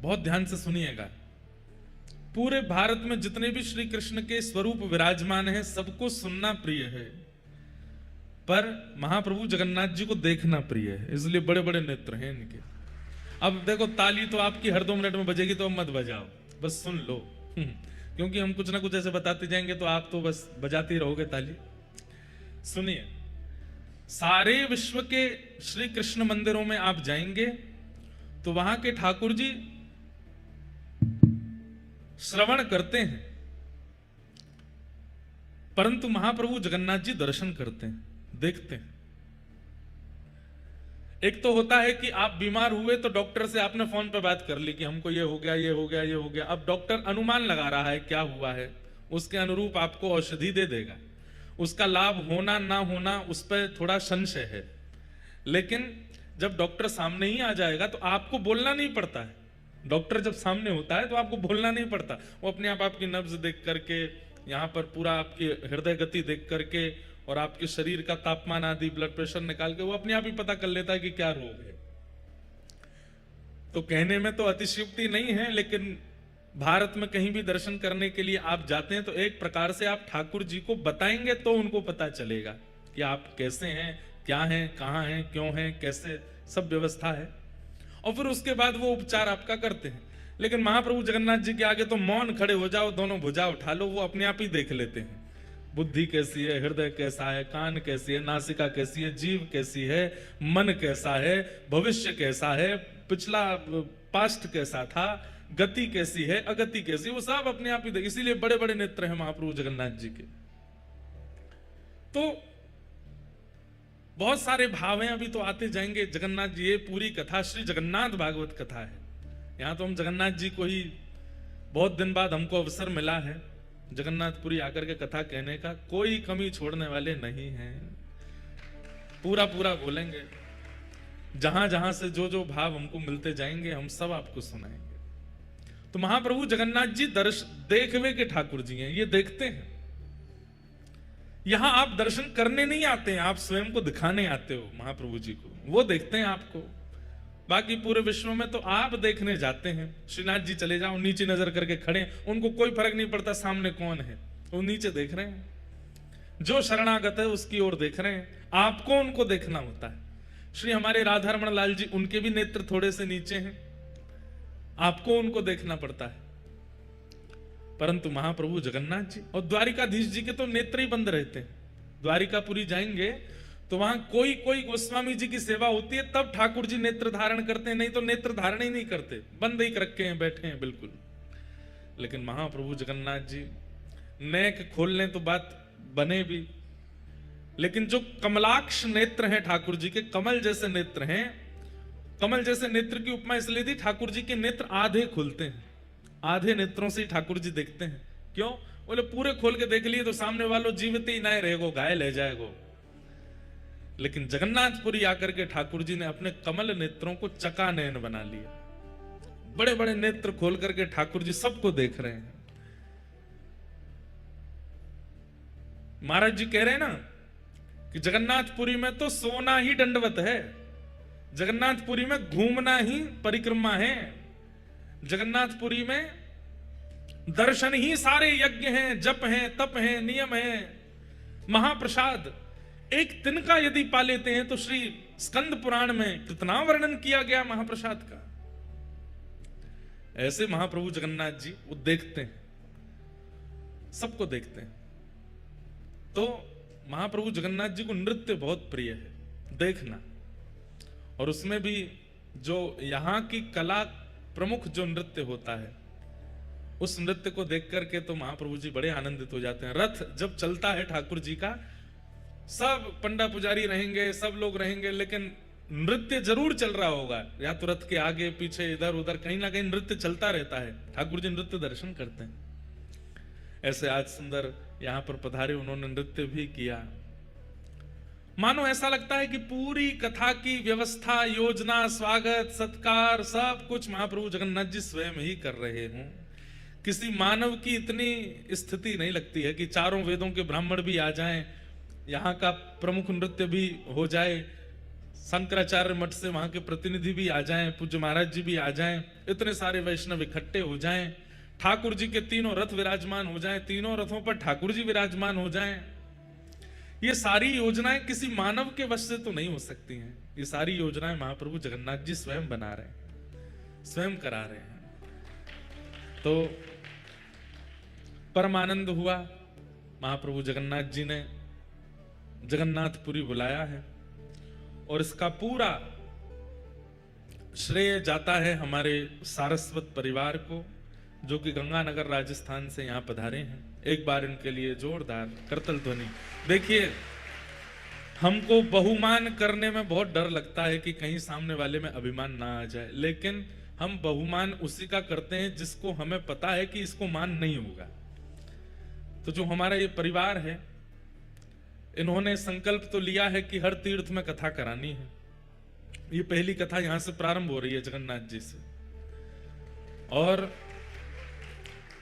बहुत ध्यान से सुनिएगा। पूरे भारत में जितने भी श्री कृष्ण के स्वरूप विराजमान हैं सबको सुनना प्रिय है, पर महाप्रभु जगन्नाथ जी को देखना प्रिय है, इसलिए बड़े बड़े नेत्र हैं इनके। अब देखो ताली तो आपकी हर 2 मिनट में बजेगी, तो अब मत बजाओ, बस सुन लो क्योंकि हम कुछ ना कुछ ऐसे बताते जाएंगे तो आप तो बस बजाते ही रहोगे ताली। सुनिए, सारे विश्व के श्री कृष्ण मंदिरों में आप जाएंगे तो वहां के ठाकुर जी श्रवण करते हैं, परंतु महाप्रभु जगन्नाथ जी दर्शन करते हैं, देखते हैं। एक तो होता है कि आप बीमार हुए तो डॉक्टर से आपने फोन पे बात कर ली कि हमको ये हो गया, ये हो गया, ये हो गया। अब डॉक्टर अनुमान लगा रहा है क्या हुआ है, उसके अनुरूप आपको औषधि दे देगा। उसका लाभ होना ना होना उस पर थोड़ा संशय है, लेकिन जब डॉक्टर सामने ही आ जाएगा तो आपको बोलना नहीं पड़ता है। डॉक्टर जब सामने होता है तो आपको बोलना नहीं पड़ता, वो अपने आप आपकी नब्ज देख करके, यहाँ पर पूरा आपकी हृदय गति देख करके और आपके शरीर का तापमान आदि, ब्लड प्रेशर निकाल के वो अपने आप ही पता कर लेता है कि क्या रोग है। तो कहने में तो अतिशयोक्ति नहीं है, लेकिन भारत में कहीं भी दर्शन करने के लिए आप जाते हैं तो एक प्रकार से आप ठाकुर जी को बताएंगे तो उनको पता चलेगा कि आप कैसे हैं, क्या हैं, कहाँ हैं, क्यों हैं, कैसे, सब व्यवस्था है। और फिर उसके बाद वो उपचार आपका करते हैं। लेकिन महाप्रभु जगन्नाथ जी के आगे तो मौन खड़े हो जाओ, दोनों भुजा उठा लो, वो अपने आप ही देख लेते हैं। बुद्धि कैसी है, हृदय कैसा है, कान कैसी है, नासिका कैसी है, जीव कैसी है, मन कैसा है, भविष्य कैसा है, पिछला पास्ट कैसा था, गति कैसी है, अगति कैसी, वो सब अपने आप ही देख। इसीलिए बड़े बड़े नेत्र हैं महाप्रभु जगन्नाथ जी के। तो बहुत सारे भाव हैं, अभी तो आते जाएंगे। जगन्नाथ जी, ये पूरी कथा श्री जगन्नाथ भागवत कथा है। यहां तो हम जगन्नाथ जी को ही बहुत दिन बाद हमको अवसर मिला है जगन्नाथपुरी आकर के कथा कहने का। कोई कमी छोड़ने वाले नहीं हैं, पूरा पूरा बोलेंगे। जहां जहां से जो जो भाव हमको मिलते जाएंगे हम सब आपको सुनाएंगे। तो महाप्रभु जगन्नाथ जी देखवे के ठाकुर जी हैं, ये देखते हैं। यहां आप दर्शन करने नहीं आते हैं, आप स्वयं को दिखाने आते हो महाप्रभु जी को, वो देखते हैं आपको। बाकी पूरे विश्व में तो आप देखने जाते हैं। श्रीनाथ जी चले जाओ, नीचे नजर करके खड़े, उनको कोई फर्क नहीं पड़ता सामने कौन है, वो नीचे देख रहे हैं। जो शरणागत है उसकी ओर देख रहे हैं, आपको उनको देखना होता है। श्री हमारे राधारमण लाल जी, उनके भी नेत्र थोड़े से नीचे हैं, आपको उनको देखना पड़ता है। परंतु महाप्रभु जगन्नाथ जी और द्वारिकाधीश जी के तो नेत्र ही बंद रहते हैं। द्वारिकापुरी जाएंगे तो वहां कोई कोई गोस्वामी जी की सेवा होती है, तब ठाकुर जी नेत्र धारण करते हैं, नहीं तो नेत्र धारण ही नहीं करते, बंद ही रखे हैं, बैठे हैं बिल्कुल। लेकिन महाप्रभु जगन्नाथ जी नेक खोल लें तो बात बने भी, लेकिन जो कमलाक्ष नेत्र हैं ठाकुर जी के, कमल जैसे नेत्र हैं। कमल जैसे नेत्र की उपमा इसलिए दी, ठाकुर जी के नेत्र आधे खुलते हैं, आधे नेत्रों से ठाकुर जी देखते हैं। क्यों? बोले पूरे खोल के देख लिए तो सामने वालों जीवित ही ना रहेगो, घायल है जाएगो। लेकिन जगन्नाथपुरी आकर के ठाकुर जी ने अपने कमल नेत्रों को चकानयन बना लिया। बड़े बड़े नेत्र खोल करके ठाकुर जी सबको देख रहे हैं। महाराज जी कह रहे हैं ना कि जगन्नाथपुरी में तो सोना ही दंडवत है, जगन्नाथपुरी में घूमना ही परिक्रमा है, जगन्नाथपुरी में दर्शन ही सारे यज्ञ हैं, जप हैं, तप हैं, नियम हैं, महाप्रसाद। एक तिनका यदि पा लेते हैं तो श्री स्कंद पुराण में कितना वर्णन किया गया महाप्रसाद का। ऐसे महाप्रभु जगन्नाथ जी वो देखते हैं, सबको देखते हैं। तो महाप्रभु जगन्नाथ जी को नृत्य बहुत प्रिय है देखना, और उसमें भी जो यहां की कला प्रमुख जो नृत्य होता है, उस नृत्य को देख करके तो महाप्रभु जी बड़े आनंदित हो जाते हैं। रथ जब चलता है ठाकुर जी का, सब पंडा पुजारी रहेंगे, सब लोग रहेंगे, लेकिन नृत्य जरूर चल रहा होगा, या तो रथ के आगे पीछे इधर उधर कहीं ना कहीं नृत्य चलता रहता है। ठाकुर जी नृत्य दर्शन करते हैं। ऐसे आज सुंदर यहां पर पधारे, उन्होंने नृत्य भी किया। मानो ऐसा लगता है कि पूरी कथा की व्यवस्था, योजना, स्वागत, सत्कार, सब कुछ महाप्रभु जगन्नाथ जी स्वयं ही कर रहे हों। किसी मानव की इतनी स्थिति नहीं लगती है कि चारों वेदों के ब्राह्मण भी आ जाएं, यहाँ का प्रमुख नृत्य भी हो जाए, शंकराचार्य मठ से वहां के प्रतिनिधि भी आ जाएं, पूज्य महाराज जी भी आ जाएं, इतने सारे वैष्णव इकट्ठे हो जाएं, ठाकुर जी के तीनों रथ विराजमान हो जाएं, तीनों रथों पर ठाकुर जी विराजमान हो जाएं। ये सारी योजनाएं किसी मानव के वश से तो नहीं हो सकती हैं। ये सारी योजनाएं महाप्रभु जगन्नाथ जी स्वयं बना रहे हैं, स्वयं करा रहे हैं। तो परम आनंद हुआ। महाप्रभु जगन्नाथ जी ने जगन्नाथपुरी बुलाया है और इसका पूरा श्रेय जाता है हमारे सारस्वत परिवार को, जो कि गंगानगर राजस्थान से यहां पधारे हैं। एक बार इनके लिए जोरदार करतल ध्वनि। देखिए, हमको बहुमान करने में बहुत डर लगता है कि कहीं सामने वाले में अभिमान ना आ जाए, लेकिन हम बहुमान उसी का करते हैं जिसको हमें पता है कि इसको मान नहीं होगा। तो जो हमारा ये परिवार है, इन्होंने संकल्प तो लिया है कि हर तीर्थ में कथा करानी है। ये पहली कथा यहां से प्रारंभ हो रही है जगन्नाथ जी से, और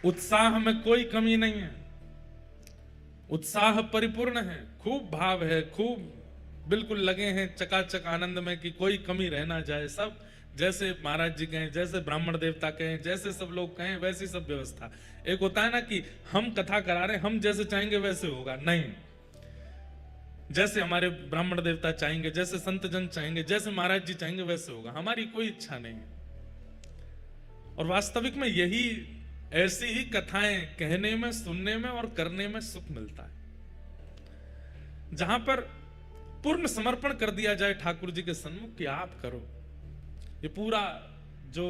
उत्साह में कोई कमी नहीं है, उत्साह परिपूर्ण है, खूब भाव है, खूब बिल्कुल लगे हैं चकाचक आनंद में कि कोई कमी रह ना जाए। सब जैसे महाराज जी कहें, जैसे ब्राह्मण देवता कहें, जैसे सब लोग कहें, वैसी सब व्यवस्था। एक होता है ना कि हम कथा करा रहे हैं, हम जैसे चाहेंगे वैसे होगा, नहीं, जैसे हमारे ब्राह्मण देवता चाहेंगे, जैसे संत जन चाहेंगे, जैसे महाराज जी चाहेंगे वैसे होगा। हमारी कोई इच्छा नहीं है। और वास्तविक में यही, ऐसी ही कथाएं कहने में, सुनने में और करने में सुख मिलता है, जहां पर पूर्ण समर्पण कर दिया जाए ठाकुर जी के सन्मुख कि आप करो। ये पूरा जो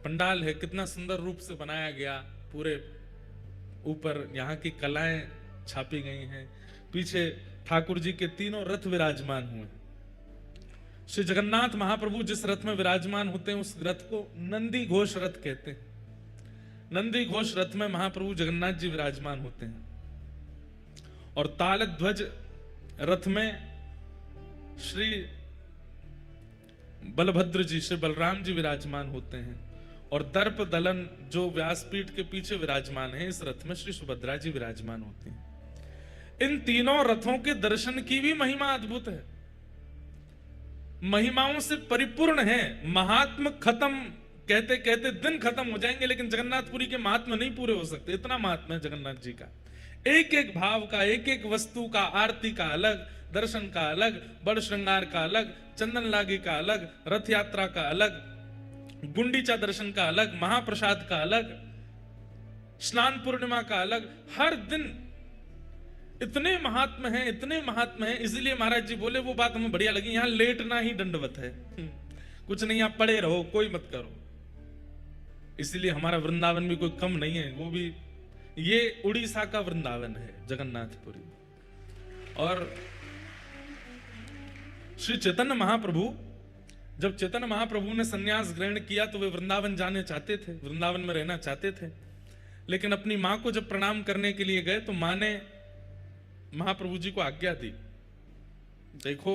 पंडाल है कितना सुंदर रूप से बनाया गया, पूरे ऊपर यहाँ की कलाएं छापी गई हैं, पीछे ठाकुर जी के तीनों रथ विराजमान हुए। श्री जगन्नाथ महाप्रभु जिस रथ में विराजमान होते हैं उस रथ को नंदी घोष रथ कहते हैं। नंदी घोष रथ में महाप्रभु जगन्नाथ जी विराजमान होते हैं, और ताल ध्वज रथ में श्री बलभद्र जी, श्री बलराम जी विराजमान होते हैं, और दर्प दलन जो व्यासपीठ के पीछे विराजमान है, इस रथ में श्री सुभद्रा जी विराजमान होते हैं। इन तीनों रथों के दर्शन की भी महिमा अद्भुत है, महिमाओं से परिपूर्ण है। महात्म खत्म कहते कहते दिन खत्म हो जाएंगे, लेकिन जगन्नाथपुरी के महात्म नहीं पूरे हो सकते। इतना महात्मा है जगन्नाथ जी का, एक एक भाव का, एक एक वस्तु का, आरती का अलग, दर्शन का अलग, बड़ श्रृंगार का अलग, चंदन लागी का अलग, रथ यात्रा का अलग, गुंडीचा दर्शन का अलग, महाप्रसाद का अलग, स्नान पूर्णिमा का अलग। हर दिन इतने महात्म हैं, इतने महात्म हैं। इसलिए महाराज जी बोले, वो बात हमें बढ़िया लगी, यहां लेटना ही दंडवत है, कुछ नहीं, आप पड़े रहो, कोई मत करो। इसलिए हमारा वृंदावन भी कोई कम नहीं है, वो भी ये उड़ीसा का वृंदावन है जगन्नाथपुरी। और श्री चैतन्य महाप्रभु, जब चैतन्य महाप्रभु ने संन्यास ग्रहण किया तो वे वृंदावन जाने चाहते थे, वृंदावन में रहना चाहते थे, लेकिन अपनी मां को जब प्रणाम करने के लिए गए तो मां ने महाप्रभु जी को आज्ञा दी, देखो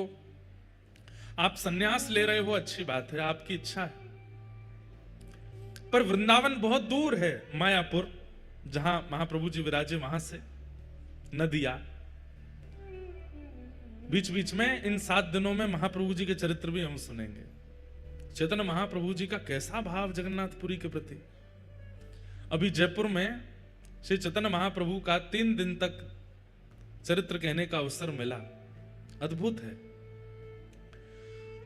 आप संन्यास ले रहे हो, अच्छी बात है, आपकी इच्छा है, पर वृंदावन बहुत दूर है, मायापुर जहां महाप्रभु जी विराजे वहां से नदिया। बीच बीच में इन 7 दिनों में महाप्रभु जी के चरित्र भी हम सुनेंगे। चैतन्य महाप्रभु जी का कैसा भाव जगन्नाथपुरी के प्रति। अभी जयपुर में श्री चैतन्य महाप्रभु का 3 दिन तक चरित्र कहने का अवसर मिला, अद्भुत है।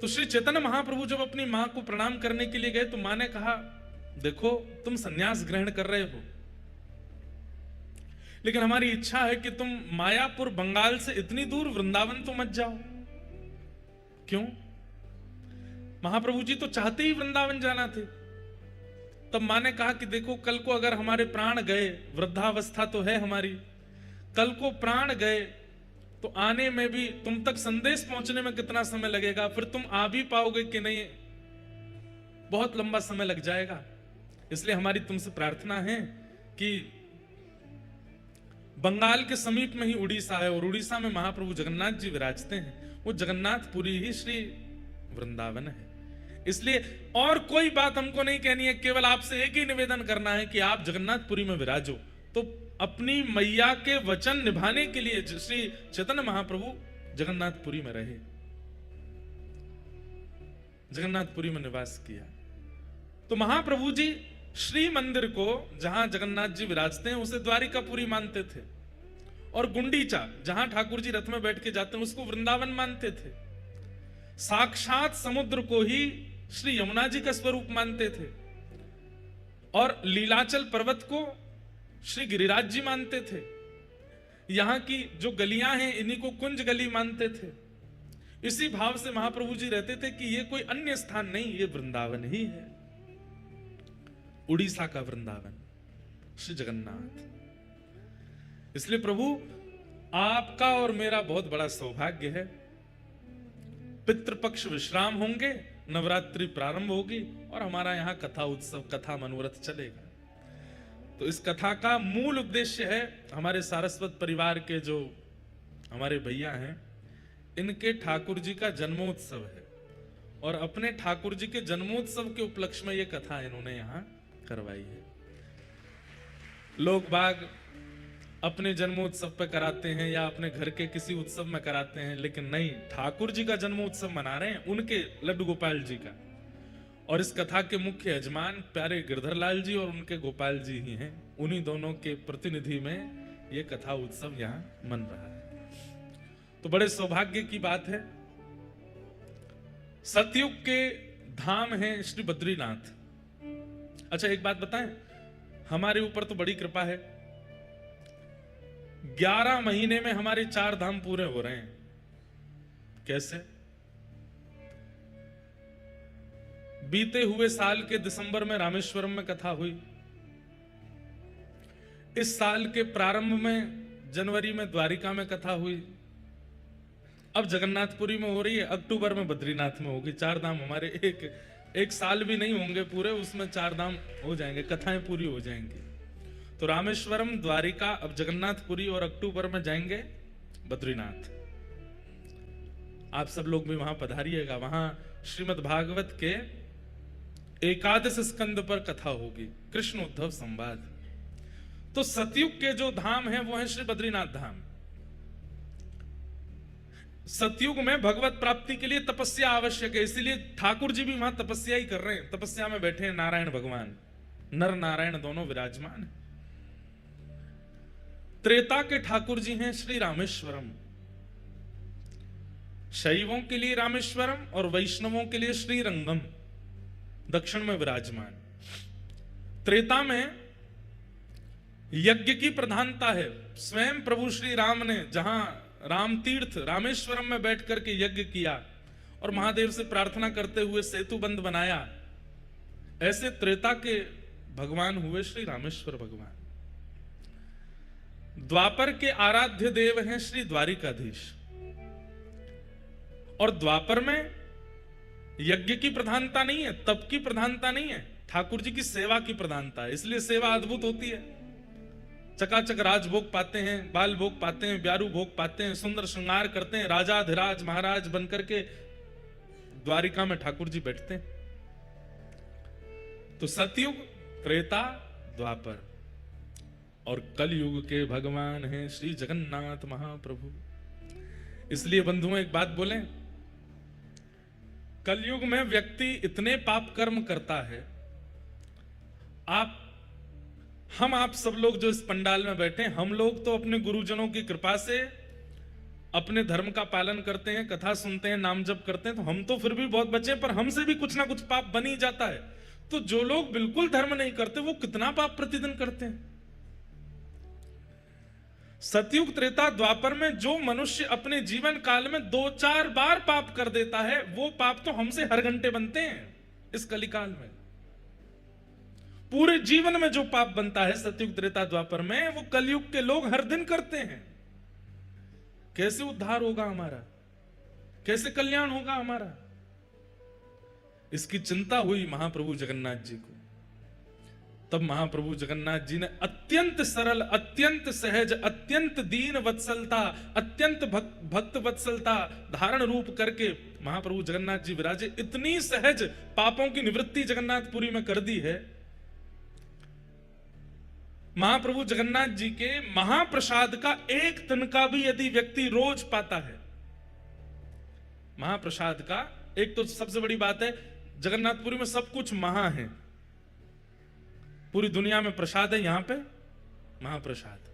तो श्री चैतन्य महाप्रभु जब अपनी मां को प्रणाम करने के लिए गए तो मां ने कहा, देखो तुम संन्यास ग्रहण कर रहे हो, लेकिन हमारी इच्छा है कि तुम मायापुर बंगाल से इतनी दूर वृंदावन तो मत जाओ। क्यों? महाप्रभु जी तो चाहते ही वृंदावन जाना थे। तब मां ने कहा कि देखो, कल को अगर हमारे प्राण गए, वृद्धावस्था तो है हमारी, कल को प्राण गए तो आने में भी, तुम तक संदेश पहुंचने में कितना समय लगेगा, फिर तुम आ भी पाओगे कि नहीं, बहुत लंबा समय लग जाएगा। इसलिए हमारी तुमसे प्रार्थना है कि बंगाल के समीप में ही उड़ीसा है, और उड़ीसा में महाप्रभु जगन्नाथ जी विराजते हैं, वो जगन्नाथपुरी ही श्री वृंदावन है। इसलिए और कोई बात हमको नहीं कहनी है, केवल आपसे एक ही निवेदन करना है कि आप जगन्नाथपुरी में विराजो। तो अपनी मैया के वचन निभाने के लिए श्री चैतन्य महाप्रभु जगन्नाथपुरी में रहे। जगन्नाथपुरी में निवास किया। तो महाप्रभु जी श्री मंदिर को जहां जगन्नाथ जी विराजते हैं उसे द्वारिकापुरी मानते थे, और गुंडीचा जहां ठाकुर जी रथ में बैठ के जाते हैं उसको वृंदावन मानते थे। साक्षात समुद्र को ही श्री यमुना जी का स्वरूप मानते थे, और लीलाचल पर्वत को श्री गिरिराज जी मानते थे। यहां की जो गलियां हैं इन्हीं को कुंज गली मानते थे। इसी भाव से महाप्रभु जी रहते थे कि ये कोई अन्य स्थान नहीं, ये वृंदावन ही है, उड़ीसा का वृंदावन श्री जगन्नाथ। इसलिए प्रभु आपका और मेरा बहुत बड़ा सौभाग्य है, पितृपक्ष विश्राम होंगे, नवरात्रि प्रारंभ होगी और हमारा यहाँ कथा उत्सव, कथा मनोरथ चलेगा। तो इस कथा का मूल उद्देश्य है हमारे सारस्वत परिवार के जो हमारे भैया हैं, इनके ठाकुर जी का जन्मोत्सव है, और अपने ठाकुर जी के जन्मोत्सव के उपलक्ष्य में ये कथा इन्होंने यहाँ करवाई है। लोग बाग अपने जन्मोत्सव पे कराते हैं या अपने घर के किसी उत्सव में कराते हैं, लेकिन नहीं, ठाकुर जी का जन्मोत्सव मना रहे हैं, उनके लड्डू गोपाल जी का। और इस कथा के मुख्य यजमान प्यारे गिरधर लाल जी और उनके गोपाल जी ही हैं। उन्हीं दोनों के प्रतिनिधि में ये कथा उत्सव यहाँ मन रहा है। तो बड़े सौभाग्य की बात है। सतयुग के धाम है श्री बद्रीनाथ। अच्छा एक बात बताएं, हमारे ऊपर तो बड़ी कृपा है, 11 महीने में हमारे 4 धाम पूरे हो रहे हैं। कैसे? बीते हुए साल के दिसंबर में रामेश्वरम में कथा हुई, इस साल के प्रारंभ में जनवरी में द्वारिका में कथा हुई, अब जगन्नाथपुरी में हो रही है, अक्टूबर में बद्रीनाथ में होगी। 4 धाम हमारे एक साल भी नहीं होंगे पूरे, उसमें 4 धाम हो जाएंगे, कथाएं पूरी हो जाएंगी। तो रामेश्वरम, द्वारिका, अब जगन्नाथपुरी, और अक्टूबर में जाएंगे बद्रीनाथ। आप सब लोग भी वहां पधारिएगा। वहां श्रीमद् भागवत के 11 स्कंद पर कथा होगी, कृष्ण उद्धव संवाद। तो सतयुग के जो धाम है वो है श्री बद्रीनाथ धाम। सतयुग में भगवत प्राप्ति के लिए तपस्या आवश्यक है, इसीलिए ठाकुर जी भी वहां तपस्या ही कर रहे हैं। तपस्या में बैठे हैं नारायण भगवान, नर नारायण दोनों विराजमान हैं। त्रेता के ठाकुर जी हैं श्री रामेश्वरम। शैवों के लिए रामेश्वरम और वैष्णवों के लिए श्रीरंगम दक्षिण में विराजमान। त्रेता में यज्ञ की प्रधानता है। स्वयं प्रभु श्री राम ने जहां राम तीर्थ रामेश्वरम में बैठ करके यज्ञ किया और महादेव से प्रार्थना करते हुए सेतु बंध बनाया, ऐसे त्रेता के भगवान हुए श्री रामेश्वर भगवान। द्वापर के आराध्य देव हैं श्री द्वारिकाधीश। और द्वापर में यज्ञ की प्रधानता नहीं है, तप की प्रधानता नहीं है, ठाकुर जी की सेवा की प्रधानता है। इसलिए सेवा अद्भुत होती है। चकाचक राजभोग पाते हैं, बाल भोग पाते हैं, ब्यारू भोग पाते हैं, सुंदर श्रृंगार करते हैं, राजाधिराज महाराज बनकर के द्वारिका में ठाकुर जी बैठते हैं। तो सतयुग, त्रेता, द्वापर और कलयुग के भगवान हैं श्री जगन्नाथ महाप्रभु। इसलिए बंधुओं एक बात बोलें, कलयुग में व्यक्ति इतने पाप कर्म करता है। हम आप सब लोग जो इस पंडाल में बैठे हैं, हम लोग तो अपने गुरुजनों की कृपा से अपने धर्म का पालन करते हैं, कथा सुनते हैं, नाम जप करते हैं, तो हम तो फिर भी बहुत बचे, पर हमसे भी कुछ ना कुछ पाप बन ही जाता है। तो जो लोग बिल्कुल धर्म नहीं करते वो कितना पाप प्रतिदिन करते हैं। सतयुग, त्रेता, द्वापर में जो मनुष्य अपने जीवन काल में 2-4 बार पाप कर देता है, वो पाप तो हमसे हर घंटे बनते हैं। इस कलिकाल में पूरे जीवन में जो पाप बनता है सतयुग, त्रेता, द्वापर में, वो कलयुग के लोग हर दिन करते हैं। कैसे उद्धार होगा हमारा, कैसे कल्याण होगा हमारा, इसकी चिंता हुई महाप्रभु जगन्नाथ जी को। तब महाप्रभु जगन्नाथ जी ने अत्यंत सरल, अत्यंत सहज, अत्यंत दीन वत्सलता, अत्यंत भक्त वत्सलता धारण रूप करके महाप्रभु जगन्नाथ जी विराजे। इतनी सहज पापों की निवृत्ति जगन्नाथपुरी में कर दी है। महाप्रभु जगन्नाथ जी के महाप्रसाद का एक तिनका भी यदि व्यक्ति रोज पाता है, महाप्रसाद का एक तो सबसे बड़ी बात है, जगन्नाथपुरी में सब कुछ महा है। पूरी दुनिया में प्रसाद है, यहां पे महाप्रसाद।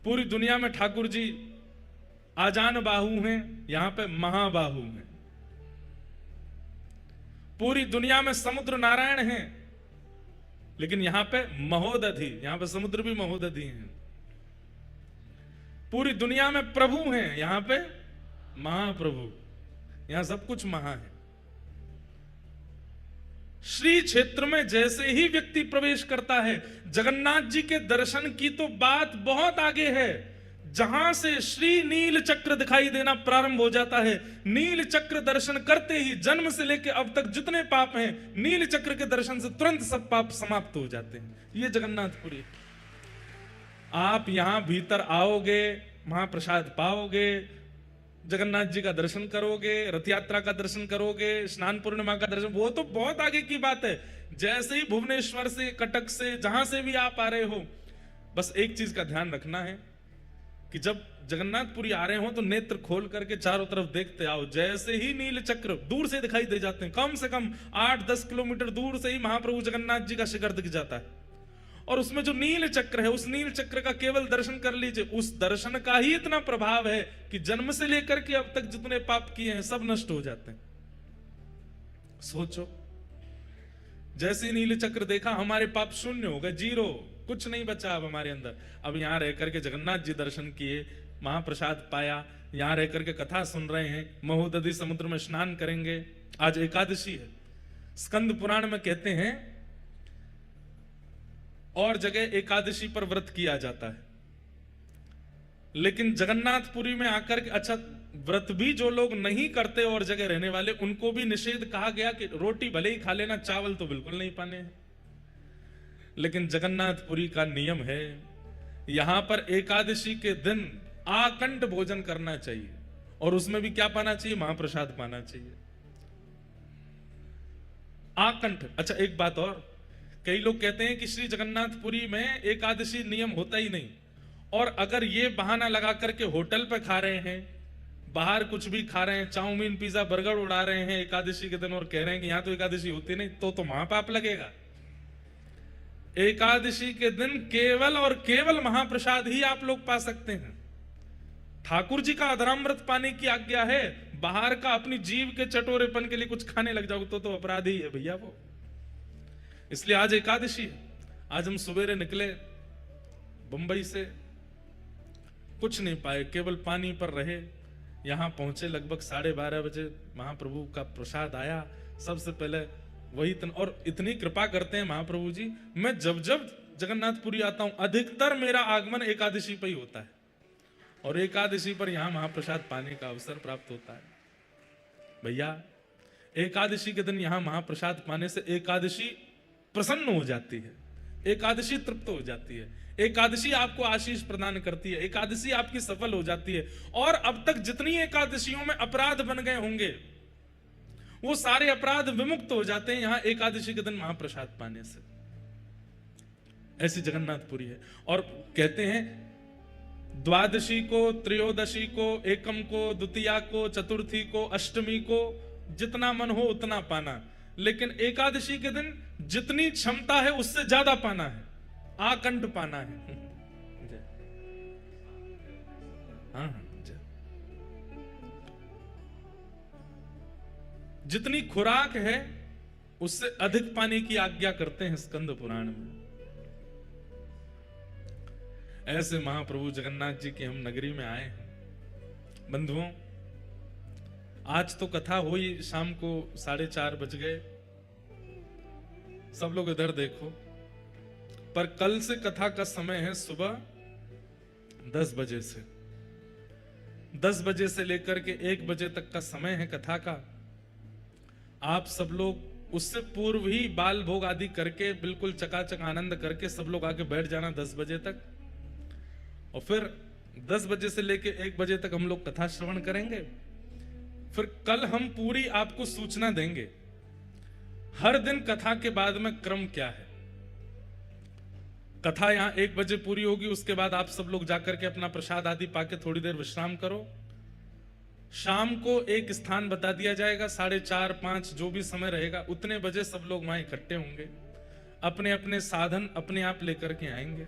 पूरी दुनिया में ठाकुर जी आजान बाहु हैं, यहां पे महाबाहु हैं। पूरी दुनिया में समुद्र नारायण हैं, लेकिन यहां पे महोदधि, यहां पे समुद्र भी महोदधि हैं। पूरी दुनिया में प्रभु हैं, यहां पे महाप्रभु, यहां सब कुछ महा है। श्री क्षेत्र में जैसे ही व्यक्ति प्रवेश करता है, जगन्नाथ जी के दर्शन की तो बात बहुत आगे है। जहां से श्री नील चक्र दिखाई देना प्रारंभ हो जाता है, नील चक्र दर्शन करते ही जन्म से लेकर अब तक जितने पाप हैं, नील चक्र के दर्शन से तुरंत सब पाप समाप्त हो जाते हैं। ये जगन्नाथपुरी। आप यहां भीतर आओगे, महाप्रसाद पाओगे, जगन्नाथ जी का दर्शन करोगे, रथ यात्रा का दर्शन करोगे, स्नान पूर्णिमा का दर्शन, वो तो बहुत आगे की बात है। जैसे ही भुवनेश्वर से, कटक से, जहां से भी आप आ रहे हो, बस एक चीज का ध्यान रखना है कि जब जगन्नाथपुरी आ रहे हो तो नेत्र खोल करके चारों तरफ देखते आओ। जैसे ही नील चक्र दूर से दिखाई दे जाते हैं, कम से कम 8-10 किलोमीटर दूर से ही महाप्रभु जगन्नाथ जी का शिखर दिख जाता है, और उसमें जो नील चक्र है, उस नील चक्र का केवल दर्शन कर लीजिए। उस दर्शन का ही इतना प्रभाव है कि जन्म से लेकर के अब तक जितने पाप किए हैं सब नष्ट हो जाते हैं। सोचो, जैसे ही नील चक्र देखा, हमारे पाप शून्य हो गए, जीरो, कुछ नहीं बचा अब हमारे अंदर। अब यहां रह करके जगन्नाथ जी दर्शन किए, महाप्रसाद पाया, यहां रह करके कथा सुन रहे हैं, महोदधि समुद्र में स्नान करेंगे। आज एकादशी है। स्कंद पुराण में कहते हैं और जगह एकादशी पर व्रत किया जाता है, लेकिन जगन्नाथपुरी में आकर के, अच्छा व्रत भी जो लोग नहीं करते और जगह रहने वाले, उनको भी निषेध कहा गया कि रोटी भले ही खा लेना, चावल तो बिल्कुल नहीं पाने हैं। लेकिन जगन्नाथपुरी का नियम है, यहां पर एकादशी के दिन आकंठ भोजन करना चाहिए, और उसमें भी क्या पाना चाहिए? महाप्रसाद पाना चाहिए, आकंठ। अच्छा एक बात और, कई लोग कहते हैं कि श्री जगन्नाथपुरी में एकादशी नियम होता ही नहीं, और अगर ये बहाना लगा करके होटल पे खा रहे हैं, बाहर कुछ भी खा रहे हैं, चाउमीन पिज्जा बर्गर उड़ा रहे हैं एकादशी के दिन, और कह रहे हैं कि यहां तो एकादशी होती नहीं, तो महापाप लगेगा। एकादशी के दिन केवल और केवल महाप्रसाद ही आप लोग पा सकते हैं। ठाकुर जी का अधरामृत पाने की आज्ञा है, बाहर का अपनी जीव के चटोरेपन के लिए कुछ खाने लग जाओ तो अपराधी है भैया वो। इसलिए आज एकादशी है। आज हम सवेरे निकले बंबई से, कुछ नहीं पाए, केवल पानी पर रहे। यहां पहुंचे लगभग 12:30 बजे, महाप्रभु का प्रसाद आया। सबसे पहले वही और इतनी कृपा करते हैं महाप्रभु जी, मैं जब जब जगन्नाथपुरी आता हूं, अधिकतर मेरा आगमन एकादशी पर ही होता है, और एकादशी पर यहां महाप्रसाद पाने का अवसर प्राप्त होता है। भैया एकादशी के दिन यहां महाप्रसाद पाने से एकादशी प्रसन्न हो जाती है, एकादशी तृप्त हो जाती है, एकादशी आपको आशीष प्रदान करती है, एकादशी आपकी सफल हो जाती है। और अब तक जितनी एकादशियों में अपराध बन गए होंगे, वो सारे अपराध विमुक्त हो जाते हैं यहां एकादशी के दिन महाप्रसाद पाने से। ऐसी जगन्नाथपुरी है। और कहते हैं द्वादशी को, त्रयोदशी को, एकम को, द्वितीया को, चतुर्थी को, अष्टमी को जितना मन हो उतना पाना, लेकिन एकादशी के दिन जितनी क्षमता है उससे ज्यादा पाना है, आकंठ पाना है। हाँ, जितनी खुराक है उससे अधिक पाने की आज्ञा करते हैं स्कंद पुराण में। ऐसे महाप्रभु जगन्नाथ जी की हम नगरी में आए हैं। बंधुओं, आज तो कथा हुई, शाम को 4:30 बज गए, सब लोग इधर देखो, पर कल से कथा का समय है सुबह 10 बजे से। 10 बजे से लेकर के 1 बजे तक का समय है कथा का। आप सब लोग उससे पूर्व ही बाल भोग आदि करके बिल्कुल चकाचक आनंद करके सब लोग आके बैठ जाना 10 बजे तक, और फिर 10 बजे से लेके 1 बजे तक हम लोग कथा श्रवण करेंगे। फिर कल हम पूरी आपको सूचना देंगे हर दिन कथा के बाद में क्रम क्या है। कथा यहां 1 बजे पूरी होगी, उसके बाद आप सब लोग जाकर के अपना प्रसाद आदि पाके थोड़ी देर विश्राम करो, शाम को एक स्थान बता दिया जाएगा, 4:30 5 जो भी समय रहेगा, उतने बजे सब लोग वहां इकट्ठे होंगे, अपने अपने साधन अपने आप लेकर के आएंगे।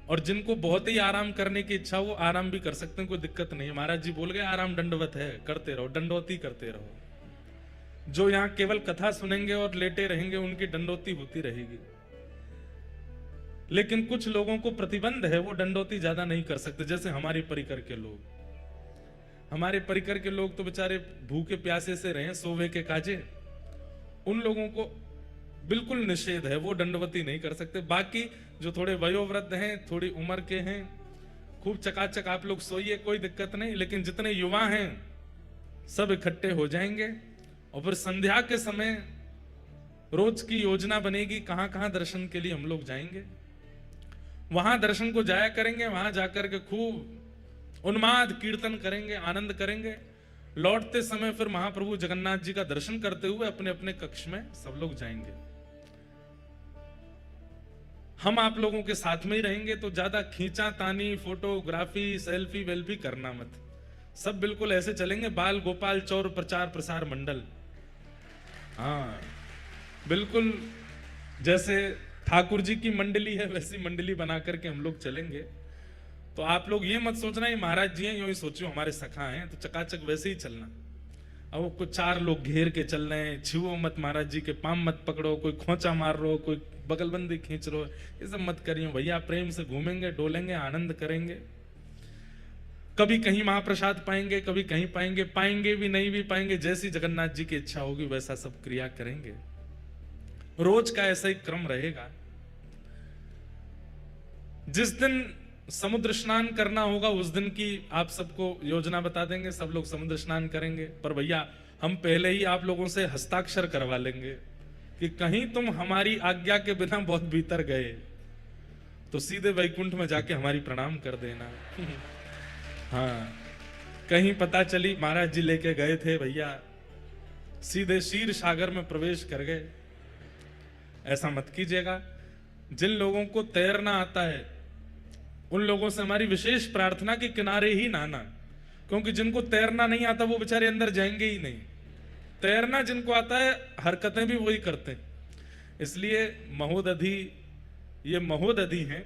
और जिनको बहुत ही आराम करने की इच्छा, वो आराम भी कर सकते हैं, कोई दिक्कत नहीं। महाराज जी बोल गए आराम दंडवत है, करते रहो, दंडवती करते रहो। जो यहाँ केवल कथा सुनेंगे और लेटे रहेंगे, उनकी दंडोती होती रहेगी। लेकिन कुछ लोगों को प्रतिबंध है, वो दंडोती ज्यादा नहीं कर सकते, जैसे हमारे परिकर के लोग। हमारे परिकर के लोग तो बेचारे भूखे प्यासे से रहे, सोवे के काजे। उन लोगों को बिल्कुल निषेध है, वो दंडवती नहीं कर सकते। बाकी जो थोड़े वयोवृद्ध हैं, थोड़ी उम्र के हैं, खूब चकाचक आप लोग सोइए, कोई दिक्कत नहीं। लेकिन जितने युवा हैं सब इकट्ठे हो जाएंगे और फिर संध्या के समय रोज की योजना बनेगी, कहां कहां दर्शन के लिए हम लोग जाएंगे। वहां दर्शन को जाया करेंगे, वहां जाकर के खूब उन्माद कीर्तन करेंगे, आनंद करेंगे। लौटते समय फिर महाप्रभु जगन्नाथ जी का दर्शन करते हुए अपने अपने कक्ष में सब लोग जाएंगे। हम आप लोगों के साथ में ही रहेंगे, तो ज्यादा खींचा तानी, फोटोग्राफी, सेल्फी वेल्फी करना मत। सब बिल्कुल ऐसे चलेंगे, बाल गोपाल चौर प्रचार प्रसार मंडल। हाँ बिल्कुल, जैसे ठाकुर जी की मंडली है वैसी मंडली बना करके हम लोग चलेंगे। तो आप लोग ये मत सोचना ही महाराज जी हैं, यूं ही सोचो हमारे सखा हैं, तो चकाचक वैसे ही चलना। अब वो कुछ 4 लोग घेर के चल रहे हैं, छुओ मत महाराज जी के, पाम मत पकड़ो, कोई खोचा मार रहो, कोई बगलबंदी खींच रहो, ये सब मत करिए भैया। प्रेम से घूमेंगे, डोलेंगे, आनंद करेंगे। कभी कहीं महाप्रसाद पाएंगे, कभी कहीं पाएंगे, पाएंगे भी नहीं भी पाएंगे, जैसी जगन्नाथ जी की इच्छा होगी वैसा सब क्रिया करेंगे। रोज का ऐसा ही क्रम रहेगा। जिस दिन समुद्र स्नान करना होगा उस दिन की आप सबको योजना बता देंगे, सब लोग समुद्र स्नान करेंगे। पर भैया हम पहले ही आप लोगों से हस्ताक्षर करवा लेंगे कि कहीं तुम हमारी आज्ञा के बिना बहुत भीतर गए तो सीधे वैकुंठ में जाके हमारी प्रणाम कर देना। हाँ, कहीं पता चली महाराज जी लेके गए थे भैया, सीधे क्षीर सागर में प्रवेश कर गए, ऐसा मत कीजिएगा। जिन लोगों को तैरना आता है उन लोगों से हमारी विशेष प्रार्थना कि किनारे ही नहाना, क्योंकि जिनको तैरना नहीं आता वो बेचारे अंदर जाएंगे ही नहीं। तैरना जिनको आता है हरकतें भी वही करते हैं। इसलिए महोदधि, ये महोदधि हैं,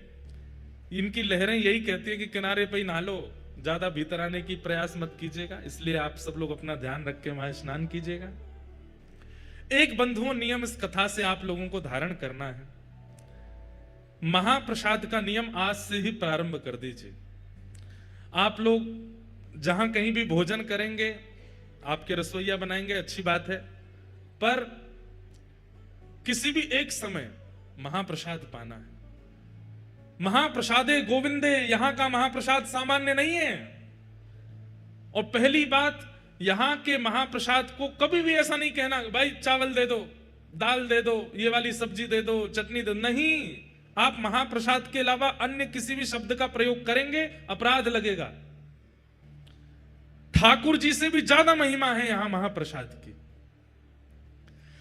इनकी लहरें यही कहती है कि किनारे पे ही नहा लो, ज्यादा भीतर आने की प्रयास मत कीजिएगा। इसलिए आप सब लोग अपना ध्यान रख के वहां स्नान कीजिएगा। एक बंधुओं नियम इस कथा से आप लोगों को धारण करना है। महाप्रसाद का नियम आज से ही प्रारंभ कर दीजिए। आप लोग जहां कहीं भी भोजन करेंगे, आपके रसोइया बनाएंगे, अच्छी बात है, पर किसी भी एक समय महाप्रसाद पाना है। महाप्रसादे गोविंदे, यहां का महाप्रसाद सामान्य नहीं है। और पहली बात, यहां के महाप्रसाद को कभी भी ऐसा नहीं कहना भाई चावल दे दो, दाल दे दो, ये वाली सब्जी दे दो, चटनी दे दो, नहीं। आप महाप्रसाद के अलावा अन्य किसी भी शब्द का प्रयोग करेंगे अपराध लगेगा। ठाकुर जी से भी ज्यादा महिमा है यहां महाप्रसाद की।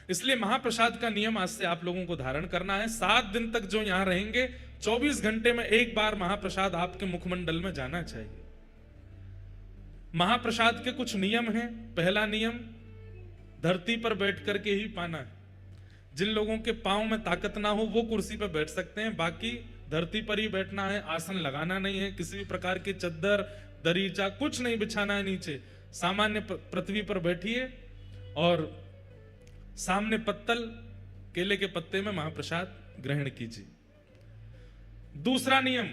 इसलिए महाप्रसाद का नियम आज से आप लोगों को धारण करना है। 7 दिन तक जो यहां रहेंगे, 24 घंटे में एक बार महाप्रसाद आपके मुखमंडल में जाना चाहिए। महाप्रसाद के कुछ नियम हैं। पहला नियम, धरती पर बैठ करके ही पाना है। जिन लोगों के पांव में ताकत ना हो वो कुर्सी पर बैठ सकते हैं, बाकी धरती पर ही बैठना है। आसन लगाना नहीं है, किसी भी प्रकार की चद्दर दरीचा कुछ नहीं बिछाना है नीचे। सामान्य पृथ्वी पर बैठिए और सामने पत्तल, केले के पत्ते में महाप्रसाद ग्रहण कीजिए। दूसरा नियम,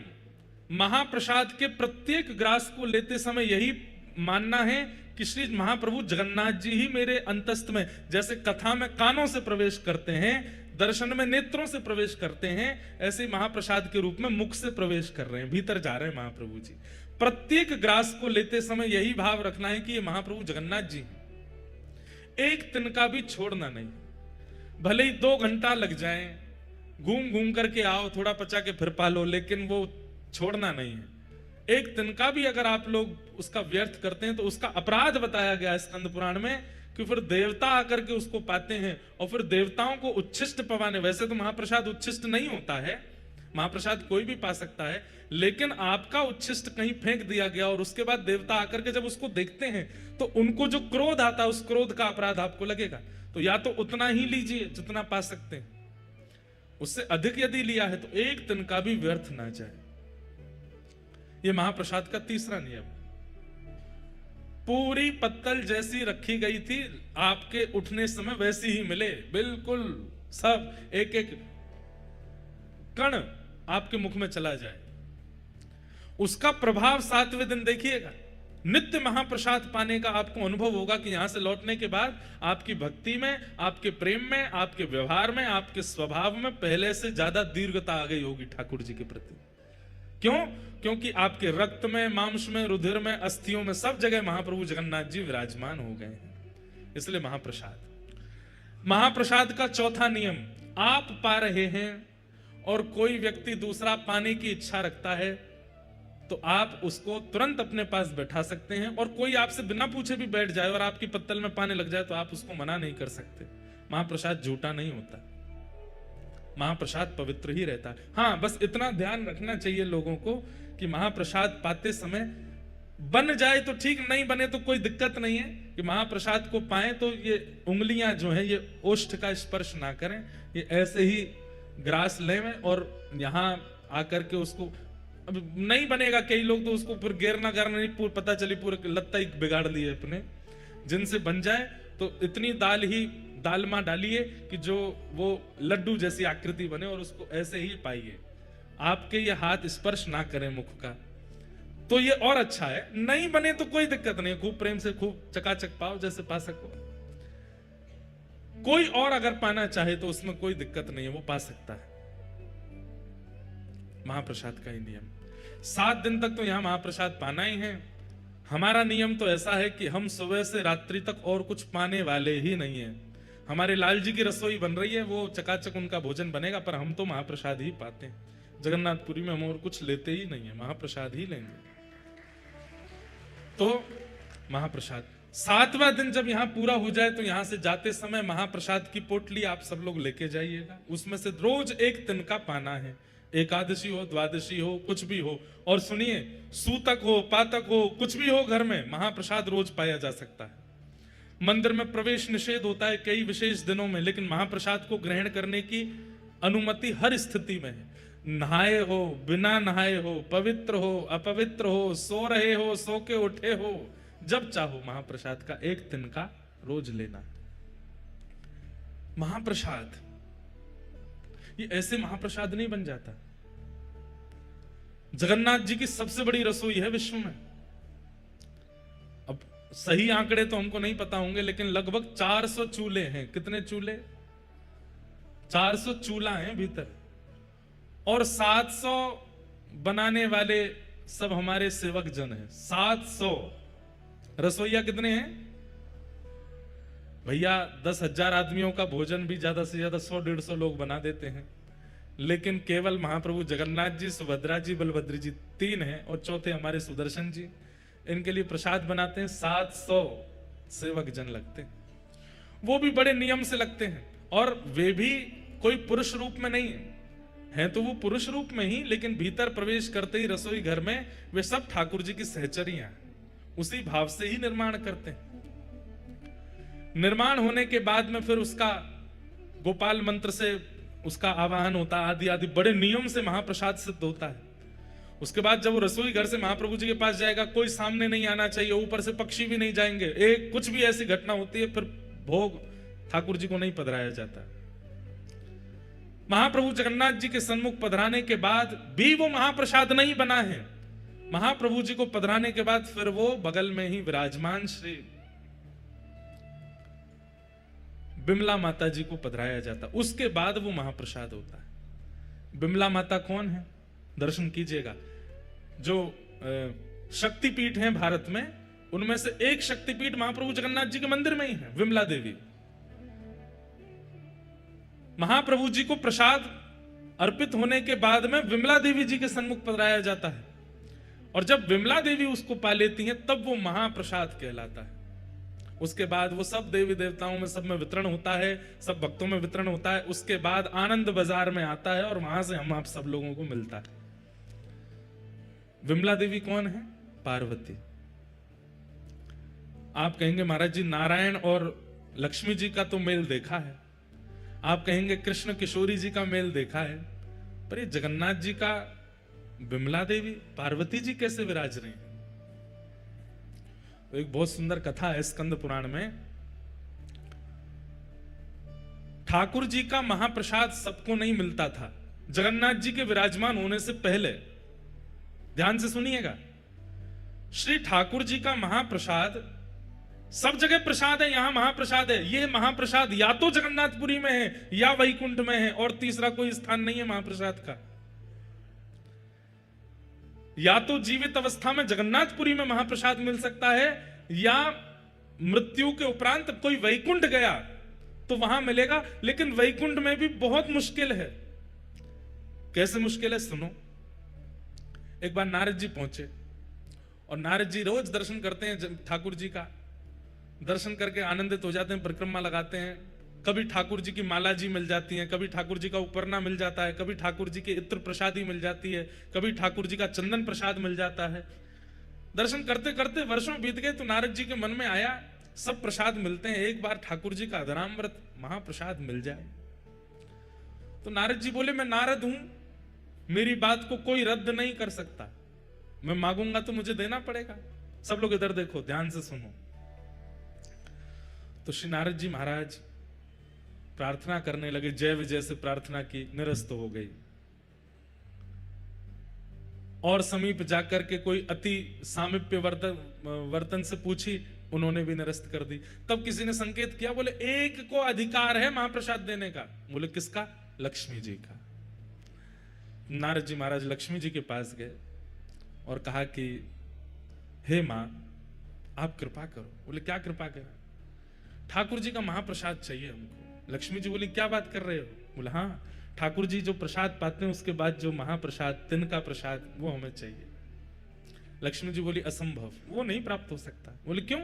महाप्रसाद के प्रत्येक ग्रास को लेते समय यही मानना है कि श्री महाप्रभु जगन्नाथ जी ही मेरे अंतस्थ में, जैसे कथा में कानों से प्रवेश करते हैं, दर्शन में नेत्रों से प्रवेश करते हैं, ऐसे महाप्रसाद के रूप में मुख से प्रवेश कर रहे हैं, भीतर जा रहे हैं महाप्रभु जी। प्रत्येक ग्रास को लेते समय यही भाव रखना है कि ये महाप्रभु जगन्नाथ जी हैं। एक तिनका भी छोड़ना नहीं। भले ही 2 घंटा लग जाए, घूम घूम करके आओ, थोड़ा पचा के फिर पालो, लेकिन वो छोड़ना नहीं है। एक तिनका भी अगर आप लोग उसका व्यर्थ करते हैं तो उसका अपराध बताया गया है स्कंद पुराण में, कि फिर देवता आकर के उसको पाते हैं और फिर देवताओं को उच्छिष्ट पवाने। वैसे तो महाप्रसाद उच्छिष्ट नहीं होता है, महाप्रसाद कोई भी पा सकता है, लेकिन आपका उच्छिष्ट कहीं फेंक दिया गया और उसके बाद देवता आकर के जब उसको देखते हैं तो उनको जो क्रोध आता है, उस क्रोध का अपराध आपको लगेगा। तो या तो उतना ही लीजिए जितना पा सकते हैं, उससे अधिक यदि लिया है तो एक तिनका भी व्यर्थ ना जाए। यह महाप्रसाद का तीसरा नियम। पूरी पत्तल जैसी रखी गई थी, आपके उठने समय वैसी ही मिले, बिल्कुल सब एक एक कण आपके मुख में चला जाए। उसका प्रभाव 7वें दिन देखिएगा। नित्य महाप्रसाद पाने का आपको अनुभव होगा कि यहां से लौटने के बाद आपकी भक्ति में, आपके प्रेम में, आपके व्यवहार में, आपके स्वभाव में पहले से ज्यादा दीर्घता आ गई होगी ठाकुर जी के प्रति। क्यों? क्योंकि आपके रक्त में, मांस में, रुधिर में, अस्थियों में, सब जगह महाप्रभु जगन्नाथ जी विराजमान हो गए हैं। इसलिए महाप्रसाद का चौथा नियम, आप पा रहे हैं और कोई व्यक्ति दूसरा पाने की इच्छा रखता है तो आप उसको तुरंत अपने पास बैठा सकते हैं, और कोई आपसे बिना पूछे भी बैठ जाए और आपकी पत्तल में पाने लग जाए तो आप उसको मना नहीं कर सकते। महाप्रसाद झूठा नहीं होता, महाप्रसाद पवित्र ही रहता है। हाँ, बस इतना ध्यान रखना चाहिए लोगों को कि महाप्रसाद पाते समय बन जाए तो ठीक, नहीं बने तो कोई दिक्कत नहीं है। कि महाप्रसाद को पाए तो ये उंगलियां जो है ये ओष्ठ का स्पर्श ना करें, ये ऐसे ही ग्रास लें और यहां आकर के उसको, अब नहीं बनेगा, कई लोग तो उसको फिर गेरना करना नहीं, पता चली पूरे लत्ता ही बिगाड़ लिए अपने। जिनसे बन जाए तो इतनी दालमा डालिए कि जो वो लड्डू जैसी आकृति बने और उसको ऐसे ही पाइए। आपके ये हाथ स्पर्श ना करें मुख का तो ये और अच्छा है। नहीं बने तो कोई दिक्कत नहीं, खूब प्रेम से खूब चकाचक पाओ जैसे पा सको। कोई और अगर पाना चाहे तो उसमें कोई दिक्कत नहीं है, वो पा सकता है। महाप्रसाद का ही नियम। 7 दिन तक तो यहां महाप्रसाद पाना ही है। हमारा नियम तो ऐसा है कि हम सुबह से रात्रि तक और कुछ पाने वाले ही नहीं है। हमारे लाल जी की रसोई बन रही है, वो चकाचक उनका भोजन बनेगा, पर हम तो महाप्रसाद ही पाते हैं। जगन्नाथपुरी में हम और कुछ लेते ही नहीं है, महाप्रसाद ही लेंगे। तो महाप्रसाद 7वां दिन जब यहां पूरा हो जाए तो यहां से जाते समय महाप्रसाद की पोटली आप सब लोग लेके जाइएगा। उसमें से रोज एक तिनका पाना है, एकादशी हो, द्वादशी हो, कुछ भी हो। और सुनिए, सूतक हो, पातक हो, कुछ भी हो, घर में महाप्रसाद रोज पाया जा सकता है। मंदिर में प्रवेश निषेध होता है कई विशेष दिनों में, लेकिन महाप्रसाद को ग्रहण करने की अनुमति हर स्थिति में है। नहाए हो, बिना नहाए हो, पवित्र हो, अपवित्र हो, सो रहे हो, सो के उठे हो, जब चाहो महाप्रसाद का एक तिनका रोज लेना। महाप्रसाद ये ऐसे महाप्रसाद नहीं बन जाता। जगन्नाथ जी की सबसे बड़ी रसोई है विश्व में। अब सही आंकड़े तो हमको नहीं पता होंगे, लेकिन लगभग 400 चूल्हे हैं। कितने चूल्हे? 400 चूल्हा हैं भीतर, और 700 बनाने वाले सब हमारे सेवक जन हैं। 700 रसोईया कितने हैं भैया? 10,000 आदमियों का भोजन भी ज्यादा से ज्यादा 100-150 लोग बना देते हैं, लेकिन केवल महाप्रभु जगन्नाथ जी, सुभद्रा जी, बलभद्र जी 3 हैं, और चौथे हमारे सुदर्शन जी। इनके लिए प्रसाद बनाते हैं 700 सेवक जन लगते हैं। वो भी बड़े नियम से लगते हैं, और वे भी कोई पुरुष रूप में नहीं है तो वो पुरुष रूप में ही, लेकिन भीतर प्रवेश करते ही रसोई घर में वे सब ठाकुर जी की सहचरियां उसी भाव से ही निर्माण करते हैं। निर्माण होने के बाद में फिर उसका गोपाल मंत्र से उसका आवाहन होता है, आदि आदि बड़े नियम से महाप्रसाद सिद्ध होता है। उसके बाद जब वो रसोई घर से महाप्रभु जी के पास जाएगा, कोई सामने नहीं आना चाहिए, ऊपर से पक्षी भी नहीं जाएंगे। एक कुछ भी ऐसी घटना होती है फिर भोग ठाकुर जी को नहीं पधराया जाता। महाप्रभु जगन्नाथ जी के सन्मुख पधराने के बाद भी वो महाप्रसाद नहीं बना है। महाप्रभु जी को पधराने के बाद फिर वो बगल में ही विराजमान श्री बिमला माता जी को पधराया जाता, उसके बाद वो महाप्रसाद होता है। बिमला माता कौन है? दर्शन कीजिएगा। जो शक्तिपीठ हैं भारत में, उनमें से एक शक्तिपीठ महाप्रभु जगन्नाथ जी के मंदिर में ही है, विमला देवी। महाप्रभु जी को प्रसाद अर्पित होने के बाद में विमला देवी जी के सन्मुख पधराया जाता है, और जब विमला देवी उसको पा लेती हैं तब वो महाप्रसाद कहलाता है। उसके बाद वो सब देवी देवताओं में सब में वितरण होता है, सब भक्तों में वितरण होता है। उसके बाद आनंद बाजार में आता है और वहां से हम आप सब लोगों को मिलता है। विमला देवी कौन है? पार्वती। आप कहेंगे महाराज जी नारायण और लक्ष्मी जी का तो मेल देखा है, आप कहेंगे कृष्ण किशोरी जी का मेल देखा है, पर ये जगन्नाथ जी का विमला देवी पार्वती जी कैसे विराज रहे हैं? तो एक बहुत सुंदर कथा है स्कंद पुराण में। ठाकुर जी का महाप्रसाद सबको नहीं मिलता था जगन्नाथ जी के विराजमान होने से पहले। ध्यान से सुनिएगा, श्री ठाकुर जी का महाप्रसाद सब जगह प्रसाद है, यहां महाप्रसाद है। ये महाप्रसाद या तो जगन्नाथपुरी में है या वैकुंठ में है, और तीसरा कोई स्थान नहीं है महाप्रसाद का। या तो जीवित अवस्था में जगन्नाथपुरी में महाप्रसाद मिल सकता है, या मृत्यु के उपरांत कोई वैकुंठ गया तो वहां मिलेगा, लेकिन वैकुंठ में भी बहुत मुश्किल है। कैसे मुश्किल है सुनो। एक बार नारद जी पहुंचे, और नारद जी रोज दर्शन करते हैं ठाकुर जी का, दर्शन करके आनंदित हो जाते हैं, परिक्रमा लगाते हैं। कभी ठाकुर जी की माला जी मिल जाती है, कभी ठाकुर जी का उपरना मिल जाता है, कभी ठाकुर जी की इत्र प्रसादी मिल जाती है, कभी ठाकुर जी का चंदन प्रसाद मिल जाता है। दर्शन करते करते वर्षों बीत गए तो नारद जी के मन में आया सब प्रसाद मिलते हैं, एक बार ठाकुर जी का अधरामृत महाप्रसाद मिल जाए। तो नारद जी बोले मैं नारद हूं, मेरी बात को कोई रद्द नहीं कर सकता, मैं मांगूंगा तो मुझे देना पड़ेगा। सब लोग इधर देखो, ध्यान से सुनो। तो श्री नारद जी महाराज प्रार्थना करने लगे, जय विजय से प्रार्थना की, निरस्त हो गई। और समीप जाकर के कोई अति सामीप्य वर्तन से पूछी, उन्होंने भी निरस्त कर दी। तब किसी ने संकेत किया, बोले एक को अधिकार है महाप्रसाद देने का। बोले किसका? लक्ष्मी जी का। नारद जी महाराज लक्ष्मी जी के पास गए और कहा कि हे मां आप कृपा करो। बोले क्या कृपा करें? ठाकुर जी का महाप्रसाद चाहिए हमको। लक्ष्मी जी बोली क्या बात कर रहे हो? बोले हाँ, ठाकुर जी जो प्रसाद पाते हैं उसके बाद जो महाप्रसाद तिनका प्रसाद वो हमें चाहिए। लक्ष्मी जी बोली असंभव, वो नहीं प्राप्त हो सकता। बोले क्यों?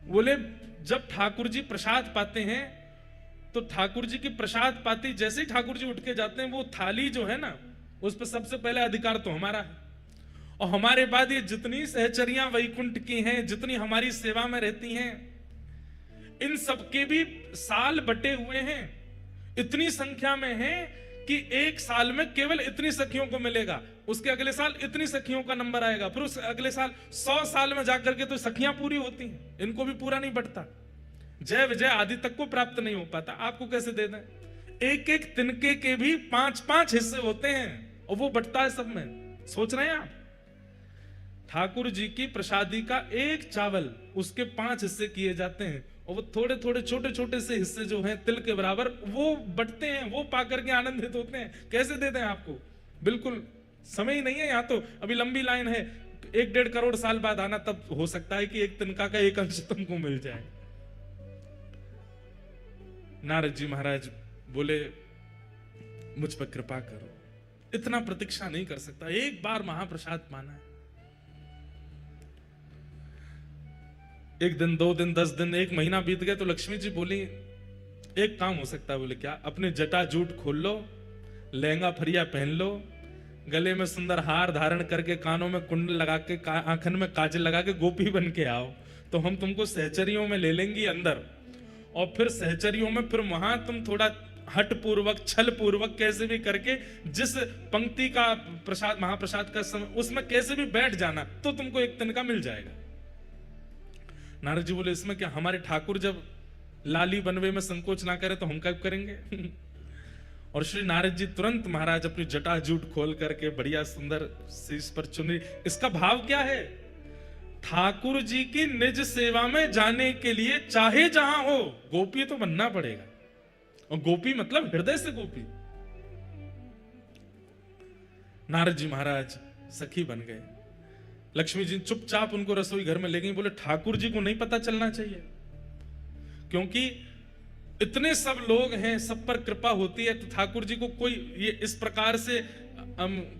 बोले जब ठाकुर जी प्रसाद पाते हैं तो ठाकुर जी की प्रसाद पाती जैसे ही ठाकुर जी उठ के जाते हैं, वो थाली जो है ना उस पर सबसे पहले अधिकार तो हमारा है, और हमारे बाद ये जितनी सहचरियां वैकुंठ की हैं, जितनी हमारी सेवा में रहती हैं, इन सबके भी साल बटे हुए हैं, इतनी संख्या में हैं कि एक साल में केवल इतनी सखियों को मिलेगा, उसके अगले साल इतनी सखियों का नंबर आएगा, फिर उस अगले साल 100 साल में जाकर के तो सखियां पूरी होती हैं, इनको भी पूरा नहीं बढ़ता। जय विजय आदि तक को प्राप्त नहीं हो पाता, आपको कैसे दे दें? एक एक तिनके के भी 5-5 हिस्से होते हैं और वो बटता है सब में। सोच रहे हैं आप? ठाकुर जी की प्रसादी का एक चावल उसके 5 हिस्से किए जाते हैं, और वो थोड़े थोड़े छोटे छोटे से हिस्से जो हैं तिल के बराबर वो बटते हैं, वो पाकर के आनंदित होते हैं। कैसे दे दें आपको? बिल्कुल समय ही नहीं है। यहाँ तो अभी लंबी लाइन है, 1-1.5 करोड़ साल बाद आना, तब हो सकता है कि एक तिनका का एक अंश तुमको मिल जाए। नारद जी महाराज बोले मुझ पर कृपा करो, इतना प्रतीक्षा नहीं कर सकता, एक बार महाप्रसाद पाना है। 1 दिन 2 दिन 10 दिन 1 महीना बीत गए तो लक्ष्मी जी बोली एक काम हो सकता है। बोले क्या? अपने जटा जूट खोल लो, लहंगा फरिया पहन लो, गले में सुंदर हार धारण करके, कानों में कुंडल लगा के, आंखन में काजल लगा के गोपी बन के आओ, तो हम तुमको सहचरियों में ले लेंगी अंदर, और फिर सहचरियों में फिर वहां तुम थोड़ा हट पूर्वक छल पूर्वक कैसे भी करके जिस पंक्ति का प्रसाद महाप्रसाद का समय उसमें कैसे भी बैठ जाना, तो तुमको एक तिनका मिल जाएगा। नारद जी बोले इसमें क्या, हमारे ठाकुर जब लाली बनवे में संकोच ना करे तो हम कब करेंगे? और श्री नारद जी तुरंत महाराज अपनी जटा जूट खोल करके बढ़िया सुंदर शीश पर चुनरी। इसका भाव क्या है? ठाकुर जी की निज सेवा में जाने के लिए चाहे जहां हो गोपी तो बनना पड़ेगा, और गोपी मतलब हृदय से गोपी। नारद जी महाराज सखी बन गए। लक्ष्मी जी चुपचाप उनको रसोई घर में ले गई। बोले ठाकुर जी को नहीं पता चलना चाहिए, क्योंकि इतने सब लोग हैं, सब पर कृपा होती है, तो ठाकुर जी को कोई ये इस प्रकार से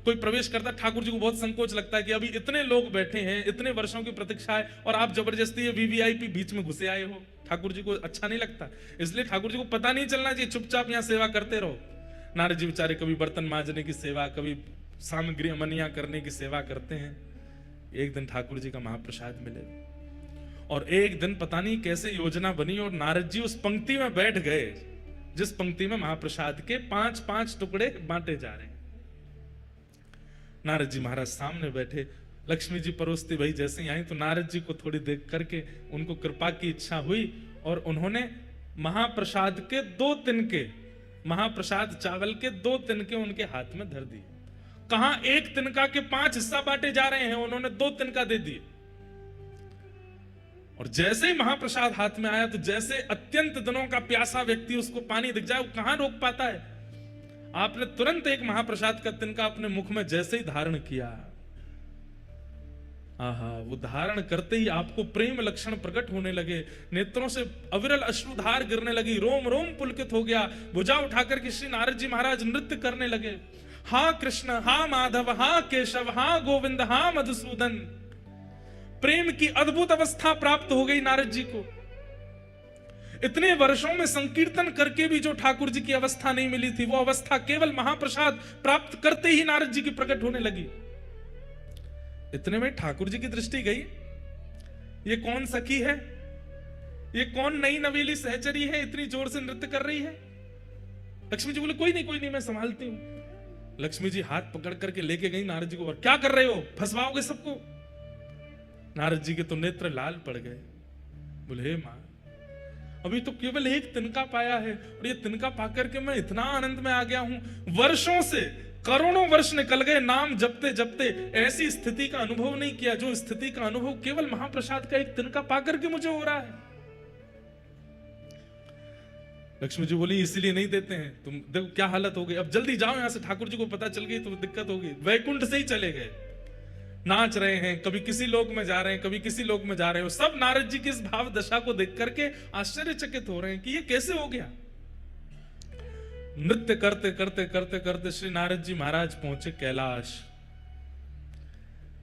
कोई प्रवेश करता, ठाकुर जी को बहुत संकोच लगता है कि अभी इतने लोग बैठे हैं, इतने वर्षों की प्रतीक्षा है और आप जबरदस्ती वीवीआईपी बीच में घुसे आए हो। ठाकुर जी को अच्छा नहीं लगता, इसलिए ठाकुर जी को पता नहीं चलना चाहिए, चुपचाप यहाँ सेवा करते रहो। नारद जी बेचारे कभी बर्तन मांजने की सेवा, कभी सामग्री अमनिया करने की सेवा करते हैं। एक दिन ठाकुर जी का महाप्रसाद मिले और एक दिन पता नहीं कैसे योजना बनी और नारद जी उस पंक्ति में बैठ गए जिस पंक्ति में महाप्रसाद के 5-5 टुकड़े बांटे जा रहे हैं। नारद जी महाराज सामने बैठे, लक्ष्मी जी परोसती भाई जैसे ही आई तो नारद जी को थोड़ी देख करके उनको कृपा की इच्छा हुई और उन्होंने महाप्रसाद के 2 तिनके, महाप्रसाद चावल के 2 तिनके उनके हाथ में धर दिए। कहां 1 तिनका के 5 हिस्सा बांटे जा रहे हैं, उन्होंने 2 तिनका दे दिए। और जैसे ही महाप्रसाद हाथ में आया तो जैसे अत्यंत दिनों का प्यासा व्यक्ति उसको पानी दिख जाए, वो कहां रोक पाता है। आपने तुरंत एक महाप्रसाद का तिनका अपने मुख में जैसे ही धारण किया, आहा, वो धारण करते ही आपको प्रेम लक्षण प्रकट होने लगे, नेत्रों से अविरल अश्रुधार गिरने लगी, रोम रोम पुलकित हो गया। भुजा उठाकर के श्री नारद जी महाराज नृत्य करने लगे। हा कृष्ण, हा माधव, हा केशव, हा गोविंद, हा मधुसूदन। प्रेम की अद्भुत अवस्था प्राप्त हो गई नारद जी को। इतने वर्षों में संकीर्तन करके भी जो ठाकुर जी की अवस्था नहीं मिली थी, वो अवस्था केवल महाप्रसाद प्राप्त करते ही नारद जी की प्रकट होने लगी। इतने में ठाकुर जी की दृष्टि गई, ये कौन सखी है, ये कौन नई नवेली सहचरी है, इतनी जोर से नृत्य कर रही है। लक्ष्मी जी बोले कोई नहीं मैं संभालती हूं। लक्ष्मी जी हाथ पकड़ करके लेके गई नारद जी को, और क्या कर रहे हो, फंसवाओगे सबको। नारद जी के तो नेत्र लाल पड़ गए। बोले हे मां, अभी तो केवल 1 तिनका पाया है और ये तिनका पाकर के मैं इतना आनंद में आ गया हूं। वर्षों से, करोड़ों वर्ष निकल गए, नाम जपते जपते ऐसी स्थिति का अनुभव नहीं किया जो स्थिति का अनुभव केवल महाप्रसाद का 1 तिनका पाकर के मुझे हो रहा है। लक्ष्मी जी बोली इसीलिए नहीं देते हैं, तुम देखो क्या हालत हो गई, अब जल्दी जाओ यहां से। ठाकुर जी को पता चल गई तो दिक्कत होगी। वैकुंठ से ही चले गए, नाच रहे हैं, कभी किसी लोक में जा रहे हैं, कभी किसी लोक में जा रहे हो। सब नारद जी की इस भाव दशा को देख करके आश्चर्यचकित हो रहे हैं कि ये कैसे हो गया। नृत्य करते करते करते करते श्री नारद जी महाराज पहुंचे कैलाश।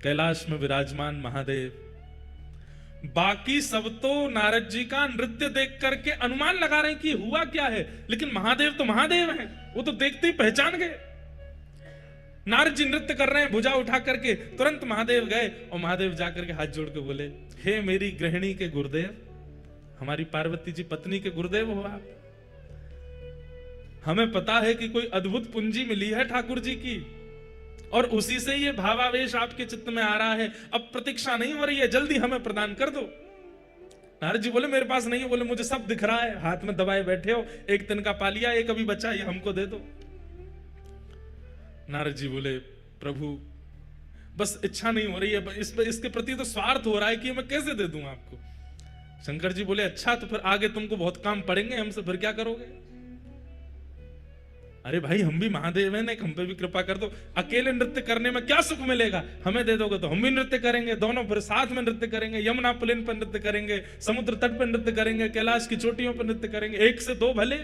कैलाश में विराजमान महादेव। बाकी सब तो नारद जी का नृत्य देख करके अनुमान लगा रहे हैं कि हुआ क्या है, लेकिन महादेव तो महादेव हैं, वो तो देखते ही पहचान गए। नारद जी नृत्य कर रहे हैं, भुजा उठा करके तुरंत महादेव गए और महादेव जाकर के हाथ जोड़ के बोले, हे मेरी गृहिणी के गुरुदेव, हमारी पार्वती जी पत्नी के गुरुदेव हो आप। हमें पता है कि कोई अद्भुत पूंजी मिली है ठाकुर जी की और उसी से ये भावावेश आपके चित्त में आ रहा है। अब प्रतीक्षा नहीं हो रही है, जल्दी हमें प्रदान कर दो। नारद जी बोले मेरे पास नहीं है। बोले मुझे सब दिख रहा है, हाथ में दबाए बैठे हो, 1 तिनका पा लिया, 1 अभी बचा, ये हमको दे दो। नारद जी बोले प्रभु बस इच्छा नहीं हो रही है, इसके प्रति तो स्वार्थ हो रहा है कि मैं कैसे दे दूं आपको। शंकर जी बोले अच्छा तो फिर आगे तुमको बहुत काम पड़ेंगे हमसे, फिर क्या करोगे। अरे भाई हम भी महादेव हैं, हम पे भी कृपा कर दो। अकेले नृत्य करने में क्या सुख मिलेगा, हमें दे दोगे तो हम भी नृत्य करेंगे, दोनों फिर साथ में नृत्य करेंगे, यमुना पुलिन पर नृत्य करेंगे, समुद्र तट पर नृत्य करेंगे, कैलाश की चोटियों पर नृत्य करेंगे, 1 से 2 भले।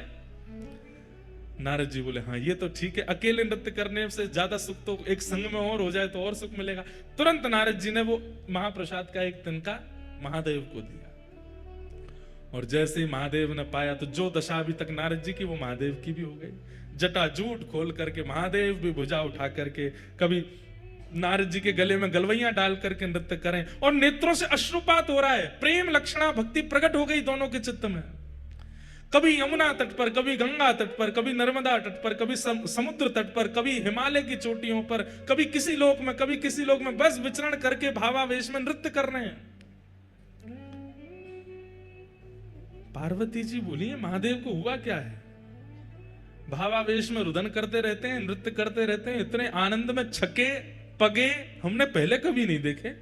नारद जी बोले हाँ ये तो ठीक है, अकेले नृत्य करने से ज्यादा सुख तो एक संग में और हो जाए तो और सुख मिलेगा। तुरंत नारद जी ने वो महाप्रसाद का 1 तिनका महादेव को दिया और जैसे ही महादेव ने पाया तो जो दशा अभी तक नारद जी की वो महादेव की भी हो गई। जटाजूट खोल करके महादेव भी भुजा उठा करके कभी नारद जी के गले में गलवैया डाल करके नृत्य करें और नेत्रों से अश्रुपात हो रहा है। प्रेम लक्षणा भक्ति प्रकट हो गई दोनों के चित्त में। कभी यमुना तट पर, कभी गंगा तट पर, कभी नर्मदा तट पर, कभी समुद्र तट पर, कभी हिमालय की चोटियों पर, कभी किसी लोक में, कभी किसी लोक में, बस विचरण करके भावावेश में नृत्य कर रहे हैं। पार्वती जी बोली महादेव को हुआ क्या है, भावावेश में रुदन करते रहते हैं, नृत्य करते रहते हैं, इतने आनंद में छके पगे हमने पहले कभी नहीं देखे।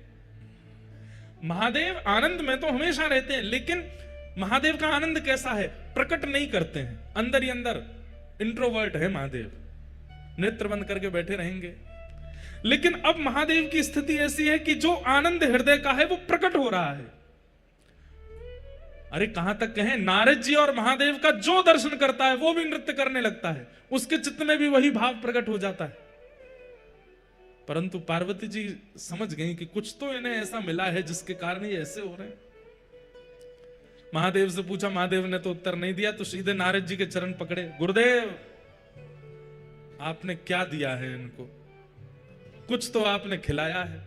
महादेव आनंद में तो हमेशा रहते हैं, लेकिन महादेव का आनंद कैसा है, प्रकट नहीं करते हैं, अंदर ही अंदर इंट्रोवर्ट है महादेव, नेत्र बंद करके बैठे रहेंगे। लेकिन अब महादेव की स्थिति ऐसी है कि जो आनंद हृदय का है वो प्रकट हो रहा है। अरे कहां तक कहें, नारद जी और महादेव का जो दर्शन करता है वो भी नृत्य करने लगता है, उसके चित्त में भी वही भाव प्रकट हो जाता है। परंतु पार्वती जी समझ गई कि कुछ तो इन्हें ऐसा मिला है जिसके कारण ये ऐसे हो रहे हैं। महादेव से पूछा, महादेव ने तो उत्तर नहीं दिया, तो सीधे नारद जी के चरण पकड़े। गुरुदेव, आपने क्या दिया है इनको? कुछ तो आपने खिलाया है,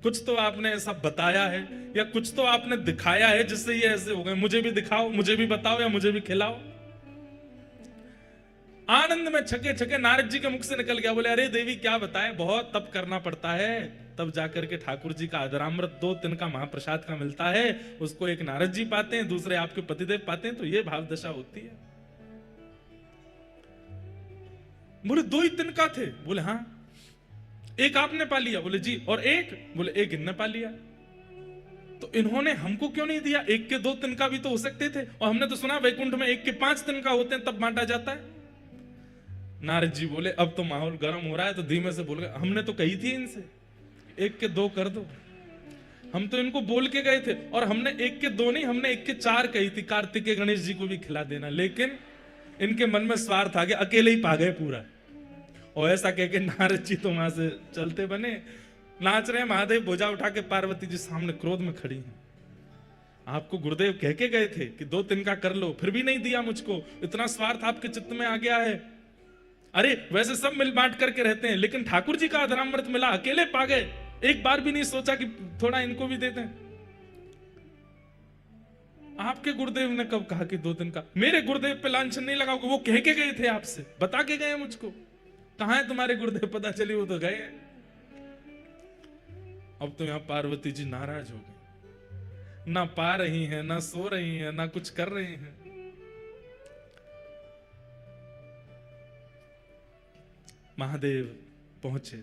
कुछ तो आपने ऐसा बताया है, या कुछ तो आपने दिखाया है जिससे ये ऐसे हो गए। मुझे भी दिखाओ, मुझे भी बताओ, या मुझे भी खिलाओ। आनंद में छके छके नारद जी के मुख से निकल गया। बोले, अरे देवी क्या बताए, बहुत तप करना पड़ता है, तब जाकर के ठाकुर जी का अधरामृत 2 तिनका महाप्रसाद का मिलता है। उसको एक नारद जी पाते हैं, दूसरे आपके पतिदेव पाते हैं, तो ये भाव दशा होती है। बोले 2 ही तिनका थे? बोले हाँ। एक आपने पा लिया? बोले जी। और एक? बोले एक इनने पा लिया। तो इन्होंने हमको क्यों नहीं दिया? एक के 2 तिनका भी तो हो सकते थे, और हमने तो सुना वैकुंठ में 1 के 5 तिनका होते हैं, तब बांटा जाता है। नारद जी बोले, अब तो माहौल गर्म हो रहा है, तो धीमे से बोल गए, हमने तो कही थी इनसे 1 के 2 कर दो। हम तो इनको बोल के गए थे, और हमने 1 के 2 नहीं, हमने 1 के 4 कही थी, कार्तिकेय गणेश जी को भी खिला देना। लेकिन इनके मन में स्वार्थ आ गया, अकेले ही पा गए पूरा। और ऐसा कह के नारद जी तो वहां से चलते बने, नाच रहे हैं। महादेव भुजा उठा के पार्वती जी सामने क्रोध में खड़ी हैं। आपको गुरुदेव कह के गए थे कि 2 तिनका कर लो, फिर भी नहीं दिया मुझको, इतना स्वार्थ आपके चित्त में आ गया है। अरे वैसे सब मिल बांट करके रहते हैं, लेकिन ठाकुर जी का अधरामृत मिला, अकेले पा गए, एक बार भी नहीं सोचा कि थोड़ा इनको भी दे दें। आपके गुरुदेव ने कब कहा कि 2 तिनका? मेरे गुरुदेव पे लांछन नहीं लगाओगे, वो कह के गए थे आपसे, बता के गए मुझको। कहां है तुम्हारे गुरुदेव? पता चली वो तो गए। अब तो यहां पार्वती जी नाराज हो गई, ना पा रही हैं, ना सो रही हैं, ना कुछ कर रही हैं। महादेव पहुंचे।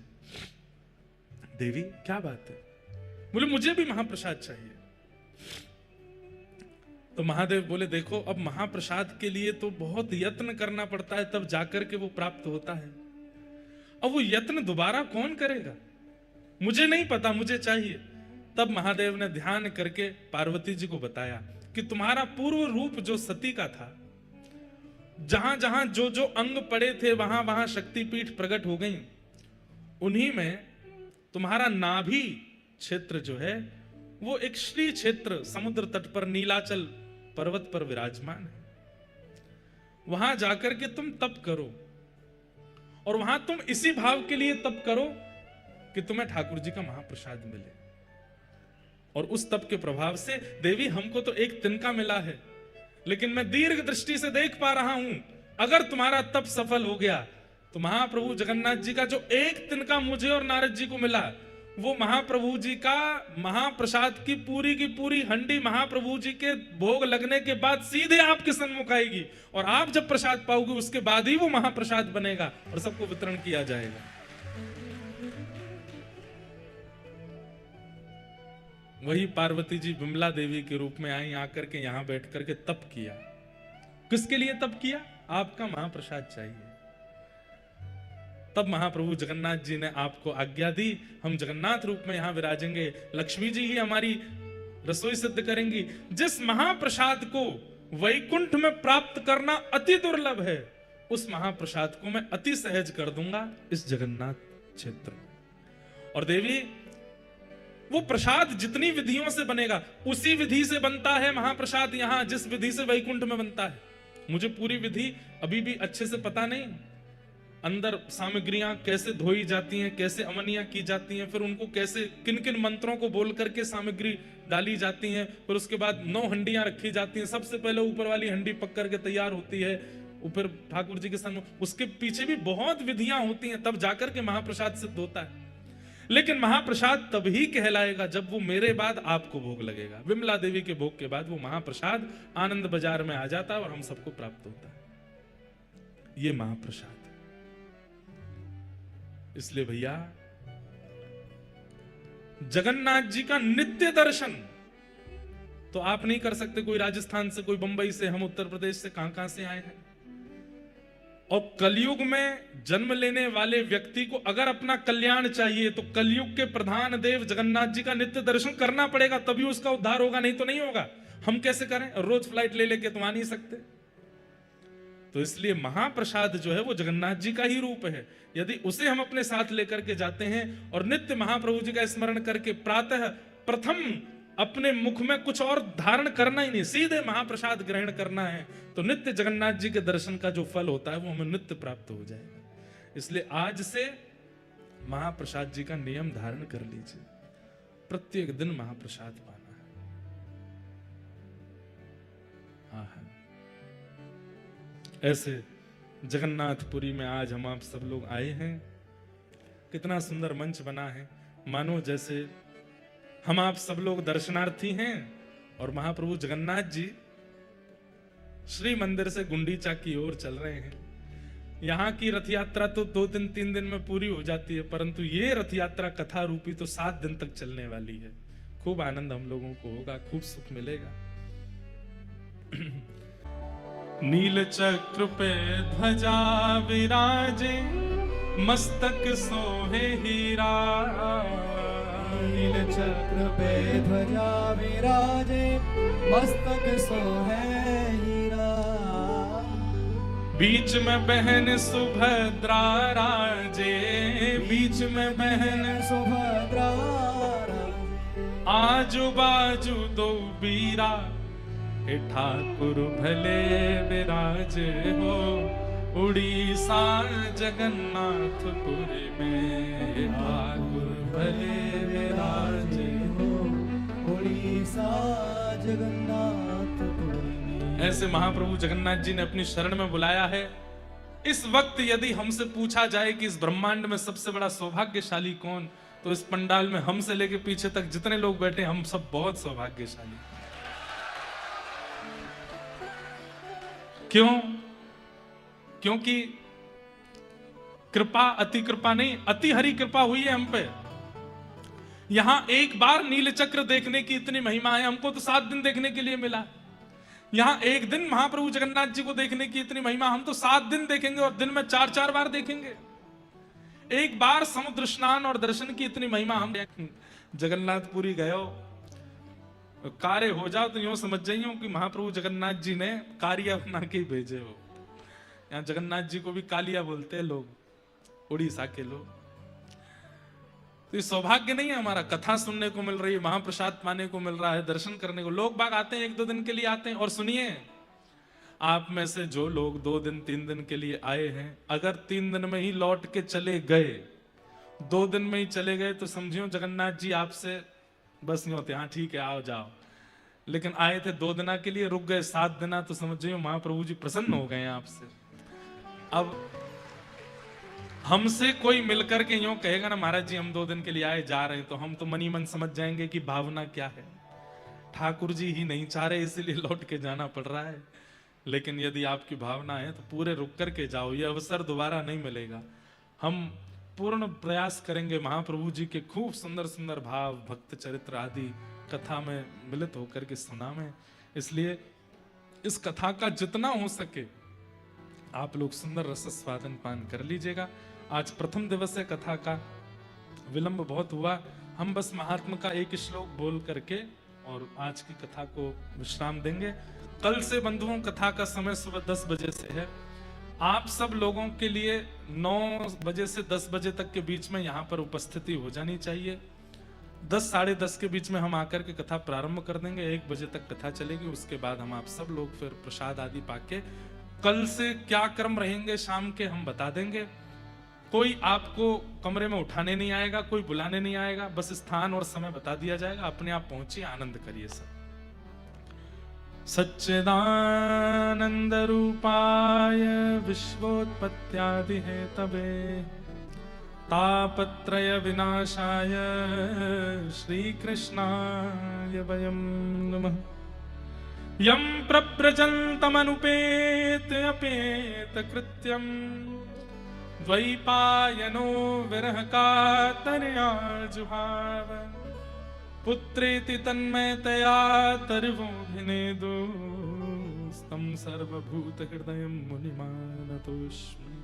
देवी क्या बात है? बोले मुझे भी महाप्रसाद चाहिए। तो महादेव बोले, देखो अब महाप्रसाद के लिए तो बहुत यत्न करना पड़ता है, तब जाकर के वो प्राप्त होता है। अब वो यत्न दोबारा कौन करेगा? मुझे नहीं पता, मुझे चाहिए। तब महादेव ने ध्यान करके पार्वती जी को बताया कि तुम्हारा पूर्व रूप जो सती का था, जहां जहां जो जो अंग पड़े थे, वहां वहां शक्तिपीठ प्रकट हो गई। उन्हीं में तुम्हारा नाभि क्षेत्र जो है, वो एक श्री क्षेत्र समुद्र तट पर नीलाचल पर्वत पर विराजमान है। वहां जाकर के तुम तप करो, और वहां तुम इसी भाव के लिए तप करो कि तुम्हें ठाकुर जी का महाप्रसाद मिले। और उस तप के प्रभाव से देवी हमको तो 1 तिनका मिला है, लेकिन मैं दीर्घ दृष्टि से देख पा रहा हूं, अगर तुम्हारा तप सफल हो गया तो महाप्रभु जगन्नाथ जी का जो 1 तिनका मुझे और नारद जी को मिला, वो महाप्रभु जी का महाप्रसाद की पूरी हंडी महाप्रभु जी के भोग लगने के बाद सीधे आपके सन्मुख आएगी, और आप जब प्रसाद पाओगे उसके बाद ही वो महाप्रसाद बनेगा और सबको वितरण किया जाएगा। वही पार्वती जी विमला देवी के रूप में आई, आकर के यहां बैठ करके तप किया। किसके लिए तप किया? आपका महाप्रसाद चाहिए। तब महाप्रभु जगन्नाथ जी ने आपको आज्ञा दी, हम जगन्नाथ रूप में यहां विराजेंगे, लक्ष्मी जी ही हमारी रसोई सिद्ध करेंगी। जिस महाप्रसाद को वैकुंठ में प्राप्त करना अति दुर्लभ है, उस महाप्रसाद को मैं अति सहज कर दूंगा इस जगन्नाथ क्षेत्र में। और देवी, वो प्रसाद जितनी विधियों से बनेगा, उसी विधि से बनता है महाप्रसाद यहां, जिस विधि से वैकुंठ में बनता है। मुझे पूरी विधि अभी भी अच्छे से पता नहीं, अंदर सामग्रियां कैसे धोई जाती हैं, कैसे अमनियां की जाती हैं, फिर उनको कैसे किन किन मंत्रों को बोल करके सामग्री डाली जाती हैं, फिर उसके बाद 9 हंडियां रखी जाती हैं। सबसे पहले ऊपर वाली हंडी पक करके तैयार होती है ऊपर ठाकुर जी के सामने, उसके पीछे भी बहुत विधियां होती हैं, तब जाकर के महाप्रसाद सिद्ध होता है। लेकिन महाप्रसाद तभी कहलाएगा जब वो मेरे बाद आपको भोग लगेगा। विमला देवी के भोग के बाद वो महाप्रसाद आनंद बाजार में आ जाता है और हम सबको प्राप्त होता है। ये महाप्रसाद। इसलिए भैया, जगन्नाथ जी का नित्य दर्शन तो आप नहीं कर सकते। कोई राजस्थान से, कोई बंबई से, हम उत्तर प्रदेश से, कहां से आए हैं। और कलयुग में जन्म लेने वाले व्यक्ति को अगर अपना कल्याण चाहिए तो कलयुग के प्रधान देव जगन्नाथ जी का नित्य दर्शन करना पड़ेगा, तभी उसका उद्धार होगा, नहीं तो नहीं होगा। हम कैसे करें? रोज फ्लाइट ले लेके तो आ नहीं सकते। तो इसलिए महाप्रसाद जो है वो जगन्नाथ जी का ही रूप है। यदि उसे हम अपने साथ लेकर के जाते हैं और नित्य महाप्रभु जी का स्मरण करके प्रातः प्रथम अपने मुख में कुछ और धारण करना ही नहीं, सीधे महाप्रसाद ग्रहण करना है, तो नित्य जगन्नाथ जी के दर्शन का जो फल होता है वो हमें नित्य प्राप्त हो जाएगा। इसलिए आज से महाप्रसाद जी का नियम धारण कर लीजिए, प्रत्येक दिन महाप्रसाद पाना है। ऐसे जगन्नाथपुरी में आज हम आप सब लोग आए हैं। कितना सुंदर मंच बना है, मानो जैसे हम आप सब लोग दर्शनार्थी हैं और महाप्रभु जगन्नाथ जी श्री मंदिर से गुंडीचा की ओर चल रहे हैं। यहाँ की रथ यात्रा तो 2-3 दिन में पूरी हो जाती है, परंतु ये रथ यात्रा कथा रूपी तो 7 दिन तक चलने वाली है। खूब आनंद हम लोगों को होगा, खूब सुख मिलेगा। नील चक्र पे ध्वजा विराजे, मस्तक सोहे हीरा। नील चक्र पे ध्वजा विराजे, मस्तक सोहे हीरा। बीच में बहन सुभद्रा राजे, बीच में बहन सुभद्रा राजे। आजू बाजू दो बीरा, हे ठाकुर भले विराज हो उड़ीसा जगन्नाथपुरी में। ठाकुर भले विराज हो उड़ीसा जगन्नाथपुरी में। ऐसे महाप्रभु जगन्नाथ जी ने अपनी शरण में बुलाया है। इस वक्त यदि हमसे पूछा जाए कि इस ब्रह्मांड में सबसे बड़ा सौभाग्यशाली कौन, तो इस पंडाल में हमसे लेके पीछे तक जितने लोग बैठे हम सब बहुत सौभाग्यशाली। क्यों? क्योंकि कृपा अति कृपा नहीं, अति हरि कृपा हुई है हम पे। यहां एक बार नील चक्र देखने की इतनी महिमा है, हमको तो 7 दिन देखने के लिए मिला। यहां एक दिन महाप्रभु जगन्नाथ जी को देखने की इतनी महिमा, हम तो 7 दिन देखेंगे और दिन में 4-4 बार देखेंगे। एक बार समुद्र स्नान और दर्शन की इतनी महिमा। हम जगन्नाथपुरी गए हो, कार्य हो जाओ तो यूं समझ जाइए कि महाप्रभु जगन्नाथ जी ने कारिया बना के भेजे हो। यहाँ जगन्नाथ जी को भी कालिया बोलते हैं लोग, उड़ीसा के लोग। तो ये सौभाग्य नहीं है हमारा, कथा सुनने को मिल रही है, महाप्रसाद पाने को मिल रहा है, दर्शन करने को। लोग बाग आते हैं 1-2 दिन के लिए आते हैं। और सुनिए, आप में से जो लोग 2 दिन 3 दिन के लिए आए हैं, अगर 3 दिन में ही लौट के चले गए, 2 दिन में ही चले गए, तो समझियो जगन्नाथ जी आपसे बस नहीं होते, हाँ ठीक है आओ जाओ। लेकिन आए थे 2 दिना के लिए, रुक गए 7 दिना, तो समझिए महाप्रभु जी प्रसन्न हो गए आपसे। अब हमसे कोई मिलकर के यूं कहेगा ना, महाराज जी हम 2 दिन के लिए आए जा रहे हैं, तो हम तो मनी मन समझ जाएंगे कि भावना क्या है। ठाकुर जी ही नहीं चाह रहे इसलिए लौट के जाना पड़ रहा है। लेकिन यदि आपकी भावना है तो पूरे रुक करके जाओ, ये अवसर दोबारा नहीं मिलेगा। हम पूर्ण प्रयास करेंगे महाप्रभु जी के खूब सुंदर सुंदर भाव, भक्त चरित्र आदि कथा में मिलित होकर के सुना में। इसलिए इस कथा का जितना हो सके आप लोग सुंदर रस स्वादन पान कर लीजिएगा। आज प्रथम दिवस है, कथा का विलंब बहुत हुआ। हम बस महात्मा का एक श्लोक बोल करके और आज की कथा को विश्राम देंगे। कल से बंधुओं कथा का समय सुबह 10 बजे से है। आप सब लोगों के लिए 9 बजे से 10 बजे तक के बीच में यहाँ पर उपस्थिति हो जानी चाहिए। 10 साढ़े 10 के बीच में हम आकर के कथा प्रारंभ कर देंगे। 1 बजे तक कथा चलेगी, उसके बाद हम आप सब लोग फिर प्रसाद आदि पाके कल से क्या क्रम रहेंगे शाम के हम बता देंगे। कोई आपको कमरे में उठाने नहीं आएगा, कोई बुलाने नहीं आएगा, बस स्थान और समय बता दिया जाएगा, अपने आप पहुंचिए, आनंद करिए सब। सच्चिदानंद रूपाय विश्वोत्पत्त्यादि हेतवे तापत्रय विनाशाय श्री कृष्णाय वयं नमः। यं प्रव्रजन्तमनुपेत अपेत कृत्यं द्वैपायनो विरह कातरया जुहाव। पुत्रेति तन्मयतया तर्वोऽभिनेदो तं सर्वभूत हृदयं मुनिमानतोऽस्मि।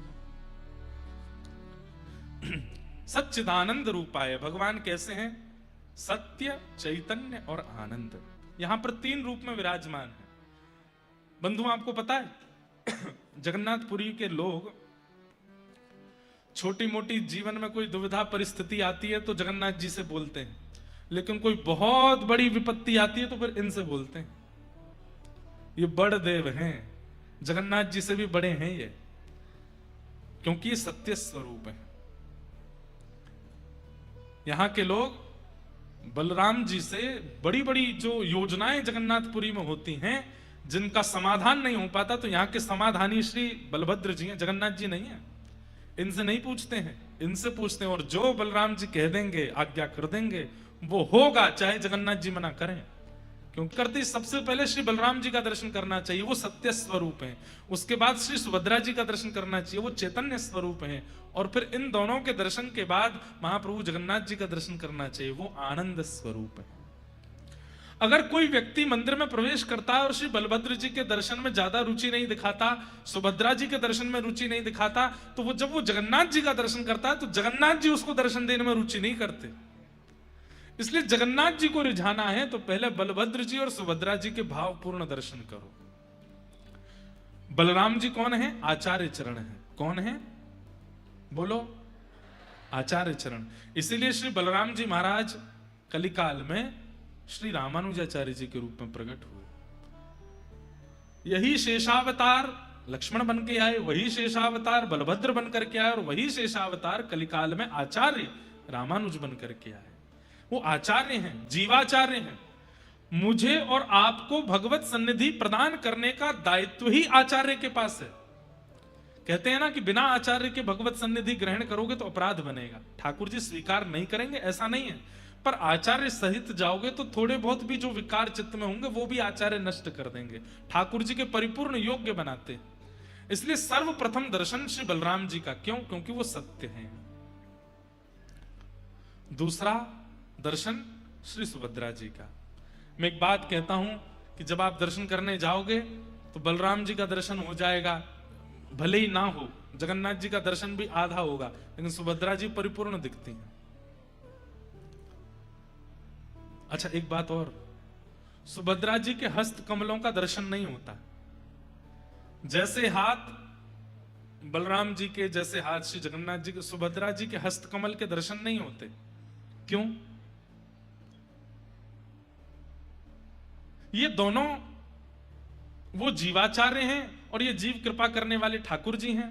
सच्चिदानंद रूपाय, भगवान कैसे हैं? सत्य, चैतन्य और आनंद। यहां पर 3 रूप में विराजमान है। बंधु आपको पता है जगन्नाथपुरी के लोग छोटी मोटी जीवन में कोई दुविधा परिस्थिति आती है तो जगन्नाथ जी से बोलते हैं, लेकिन कोई बहुत बड़ी विपत्ति आती है तो फिर इनसे बोलते हैं। ये बड़ देव हैं, जगन्नाथ जी से भी बड़े हैं ये, क्योंकि ये सत्य स्वरूप है। यहां के लोग बलराम जी से बड़ी बड़ी जो योजनाएं जगन्नाथपुरी में होती हैं, जिनका समाधान नहीं हो पाता, तो यहाँ के समाधानी श्री बलभद्र जी हैं, जगन्नाथ जी नहीं है। इनसे नहीं पूछते हैं, इनसे पूछते हैं, और जो बलराम जी कह देंगे, आज्ञा कर देंगे, वो होगा, चाहे जगन्नाथ जी मना करें। क्योंकि करते सबसे पहले श्री बलराम जी का दर्शन करना चाहिए, वो सत्य स्वरूप हैं। उसके बाद श्री सुभद्रा जी का दर्शन करना चाहिए, वो चैतन्य स्वरूप हैं। और फिर इन दोनों के दर्शन के बाद महाप्रभु जगन्नाथ जी का दर्शन करना चाहिए, वो आनंद स्वरूप है। अगर कोई व्यक्ति मंदिर में प्रवेश करता है और श्री बलभद्र जी के दर्शन में ज्यादा रुचि नहीं दिखाता, सुभद्रा जी के दर्शन में रुचि नहीं दिखाता, तो वो जब वो जगन्नाथ जी का दर्शन करता है तो जगन्नाथ जी उसको दर्शन देने में रुचि नहीं करते। इसलिए जगन्नाथ जी को रिझाना है तो पहले बलभद्र जी और सुभद्रा जी के भावपूर्ण दर्शन करो। बलराम जी कौन है? आचार्य चरण है। कौन है? बोलो, आचार्य चरण। इसीलिए श्री बलराम जी महाराज कलिकाल में श्री रामानुजाचार्य जी के रूप में प्रकट हुए। यही शेषावतार लक्ष्मण बन के आए, वही शेषावतार बलभद्र बन करके आए, और वही शेषावतार कलिकाल में आचार्य रामानुज बन करके आए। वो आचार्य हैं, जीवाचार्य हैं। मुझे और आपको भगवत सन्निधि प्रदान करने का दायित्व ही आचार्य के पास है। कहते हैं ना कि बिना आचार्य के भगवत सन्निधि ग्रहण करोगे तो अपराध बनेगा। ठाकुर जी स्वीकार नहीं करेंगे ऐसा नहीं है, पर आचार्य सहित जाओगे तो थोड़े बहुत भी जो विकार चित्त में होंगे वो भी आचार्य नष्ट कर देंगे, ठाकुर जी के परिपूर्ण योग्य बनाते हैं। इसलिए सर्वप्रथम दर्शन श्री बलराम जी का। क्यों? क्योंकि वो सत्य हैं। दूसरा दर्शन श्री सुभद्रा जी का। मैं एक बात कहता हूं कि जब आप दर्शन करने जाओगे तो बलराम जी का दर्शन हो जाएगा, भले ही ना हो, जगन्नाथ जी का दर्शन भी आधा होगा, लेकिन सुभद्रा जी परिपूर्ण दिखती हैं। अच्छा, एक बात और, सुभद्रा जी के हस्त कमलों का दर्शन नहीं होता। जैसे हाथ बलराम जी के, जैसे हाथ श्री जगन्नाथ जी के, सुभद्रा जी के हस्त कमल के दर्शन नहीं होते। क्यों? ये दोनों वो जीवाचार्य हैं और ये जीव कृपा करने वाले ठाकुर जी हैं।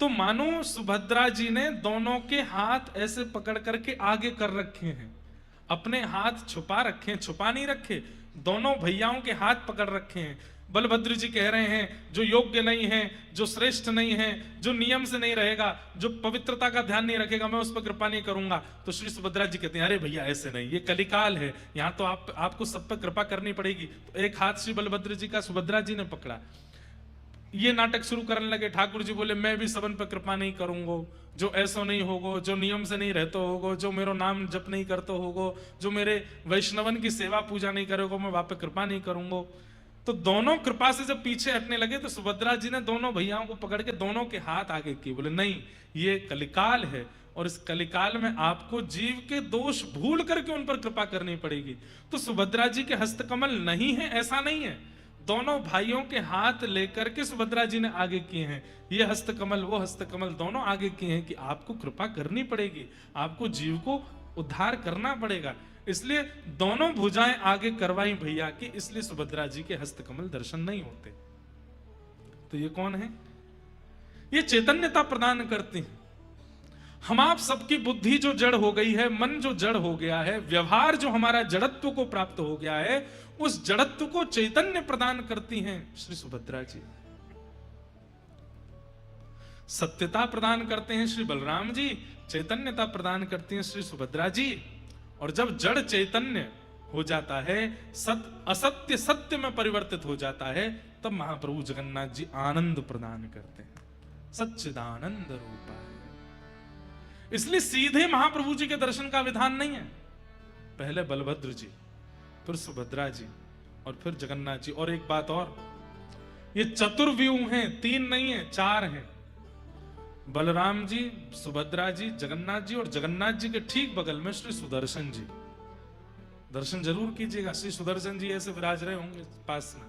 तो मानो सुभद्रा जी ने दोनों के हाथ ऐसे पकड़ करके आगे कर रखे हैं, अपने हाथ छुपा रखे हैं, छुपा नहीं रखे, दोनों भैयाओं के हाथ पकड़ रखे हैं। बलभद्र जी कह रहे हैं जो योग्य नहीं है, जो श्रेष्ठ नहीं है, जो नियम से नहीं रहेगा, जो पवित्रता का ध्यान नहीं रखेगा, मैं उस पर कृपा नहीं करूंगा। तो श्री सुभद्रा जी कहते हैं अरे भैया ऐसे नहीं, ये कलिकाल है, यहाँ तो आपको सब पर कृपा करनी पड़ेगी। तो एक हाथ श्री बलभद्र जी का सुभद्रा जी ने पकड़ा। ये नाटक शुरू करने लगे। ठाकुर जी बोले मैं भी सबन पर कृपा नहीं करूंगा, जो ऐसा नहीं होगो, जो नियम से नहीं रहते होगो, जो मेरो नाम जप नहीं करते होगो, जो मेरे वैष्णवन की सेवा पूजा नहीं करोगे, मैं वहां पे कृपा नहीं करूंगा। तो दोनों कृपा से जब पीछे हटने लगे तो सुभद्रा जी ने दोनों भैयाओं को पकड़ के दोनों के हाथ आगे किए। बोले नहीं, ये कलिकाल है और इस कलिकाल में आपको जीव के दोष भूल करके उन पर कृपा करनी पड़ेगी। तो सुभद्रा जी के हस्तकमल नहीं है ऐसा नहीं है, दोनों भाइयों के हाथ लेकर के सुभद्रा जी ने आगे किए हैं। ये हस्तकमल वो हस्तकमल दोनों आगे किए हैं कि आपको कृपा करनी पड़ेगी, आपको जीव को उद्धार करना पड़ेगा। इसलिए दोनों भुजाएं आगे करवाई भैया की, इसलिए सुभद्रा जी के हस्तकमल दर्शन नहीं होते। तो ये कौन है? ये चैतन्यता प्रदान करती है। हम आप सबकी बुद्धि जो जड़ हो गई है, मन जो जड़ हो गया है, व्यवहार जो हमारा जड़त्व को प्राप्त हो गया है, उस जड़त्व को चैतन्य प्रदान करती हैं श्री सुभद्रा जी। सत्यता प्रदान करते हैं श्री बलराम जी, चैतन्यता प्रदान करती हैं श्री सुभद्रा जी। और जब जड़ चैतन्य हो जाता है, असत्य सत्य में परिवर्तित हो जाता है, तब महाप्रभु जगन्नाथ जी आनंद प्रदान करते हैं, सच्चिदानंद रूपा है। इसलिए सीधे महाप्रभु जी के दर्शन का विधान नहीं है, पहले बलभद्र जी, फिर सुभद्रा जी और फिर जगन्नाथ जी। और एक बात और, ये चतुर्व्यूह हैं, 3 नहीं है 4 हैं। बलराम जी, सुभद्रा जी, जगन्नाथ जी, और जगन्नाथ जी के ठीक बगल में श्री सुदर्शन जी। दर्शन जरूर कीजिएगा, श्री सुदर्शन जी ऐसे विराज रहे होंगे पास में।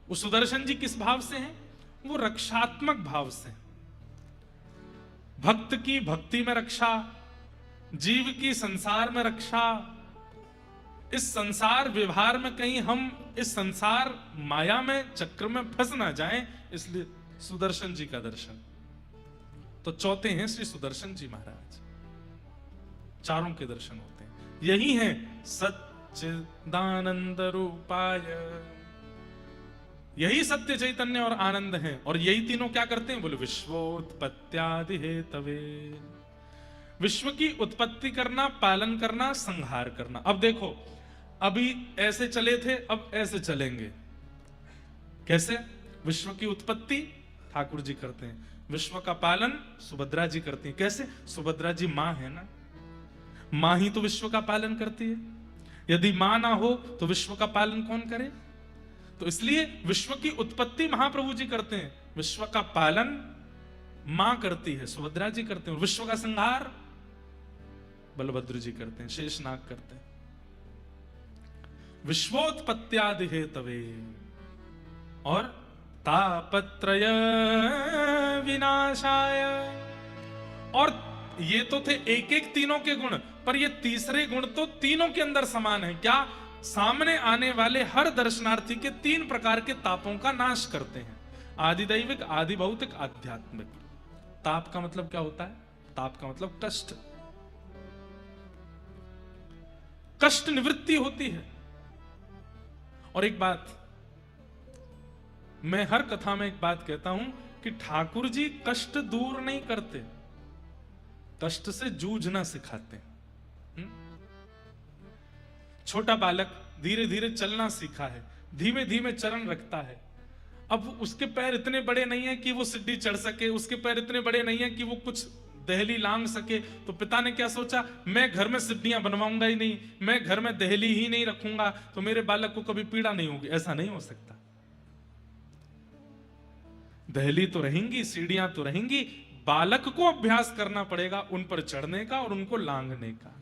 वो सुदर्शन जी किस भाव से हैं? वो रक्षात्मक भाव से। भक्त की भक्ति में रक्षा, जीव की संसार में रक्षा, इस संसार व्यवहार में कहीं हम इस संसार माया में चक्र में फंस ना जाएं, इसलिए सुदर्शन जी का दर्शन। तो चौथे हैं श्री सुदर्शन जी महाराज, चारों के दर्शन होते हैं। यही है सच्चिदानंद रूपाय, यही सत्य चैतन्य और आनंद है। और यही तीनों क्या करते हैं? बोले विश्वोत्पत्त्यादि हेतवे, विश्व की उत्पत्ति करना, पालन करना, संहार करना। अब देखो, अभी ऐसे चले थे, अब ऐसे चलेंगे। कैसे? विश्व की उत्पत्ति ठाकुर जी करते हैं, विश्व का पालन सुभद्रा जी करती हैं। कैसे? सुभद्रा जी मां है ना, मां ही तो विश्व का पालन करती है। यदि मां ना हो तो विश्व का पालन कौन करे? तो इसलिए विश्व की उत्पत्ति महाप्रभु जी करते हैं, विश्व का पालन मां करती है, सुभद्रा जी करते हैं। और विश्व का संहार बलभद्र जी करते हैं, शेषनाग करते हैं। विश्वोत्पत्त्यादि हेतवे और तापत्रय विनाशाय। और ये तो थे एक एक तीनों के गुण, पर ये तीसरे गुण तो तीनों के अंदर समान है। क्या? सामने आने वाले हर दर्शनार्थी के 3 प्रकार के तापों का नाश करते हैं, आदिदैविक, आदि भौतिक, आध्यात्मिक। ताप का मतलब क्या होता है? ताप का मतलब कष्ट, कष्ट निवृत्ति होती है। और एक बात मैं हर कथा में एक बात कहता हूं कि ठाकुर जी कष्ट दूर नहीं करते, कष्ट से जूझना सिखाते हैं। छोटा बालक धीरे धीरे चलना सीखा है, धीमे धीमे चरण रखता है। अब उसके पैर इतने बड़े नहीं है कि वो सीढ़ी चढ़ सके, उसके पैर इतने बड़े नहीं है कि वो कुछ दहली लांग सके। तो पिता ने क्या सोचा? मैं घर में सीढ़ियां बनवाऊंगा ही नहीं, मैं घर में दहली ही नहीं रखूंगा, तो मेरे बालक को कभी पीड़ा नहीं होगी। ऐसा नहीं हो सकता। दहली तो रहेंगी, सीढ़ियां तो रहेंगी, बालक को अभ्यास करना पड़ेगा उन पर चढ़ने का और उनको लांघने का।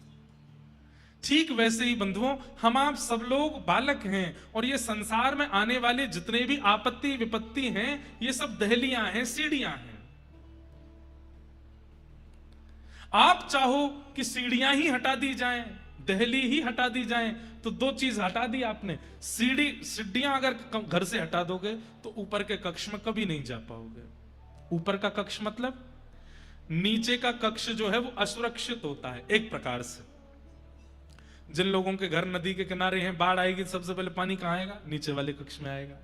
ठीक वैसे ही बंधुओं, हम आप सब लोग बालक हैं, और ये संसार में आने वाले जितने भी आपत्ति विपत्ति हैं, ये सब दहलियां हैं, सीढ़ियां हैं। आप चाहो कि सीढ़ियां ही हटा दी जाएं, दहली ही हटा दी जाएं, तो 2 चीज हटा दी आपने। सीढ़ियां अगर घर से हटा दोगे तो ऊपर के कक्ष में कभी नहीं जा पाओगे। ऊपर का कक्ष मतलब नीचे का कक्ष जो है वो असुरक्षित होता है एक प्रकार से। जिन लोगों के घर नदी के किनारे हैं, बाढ़ आएगी सबसे पहले पानी कहां आएगा? नीचे वाले कक्ष में आएगा।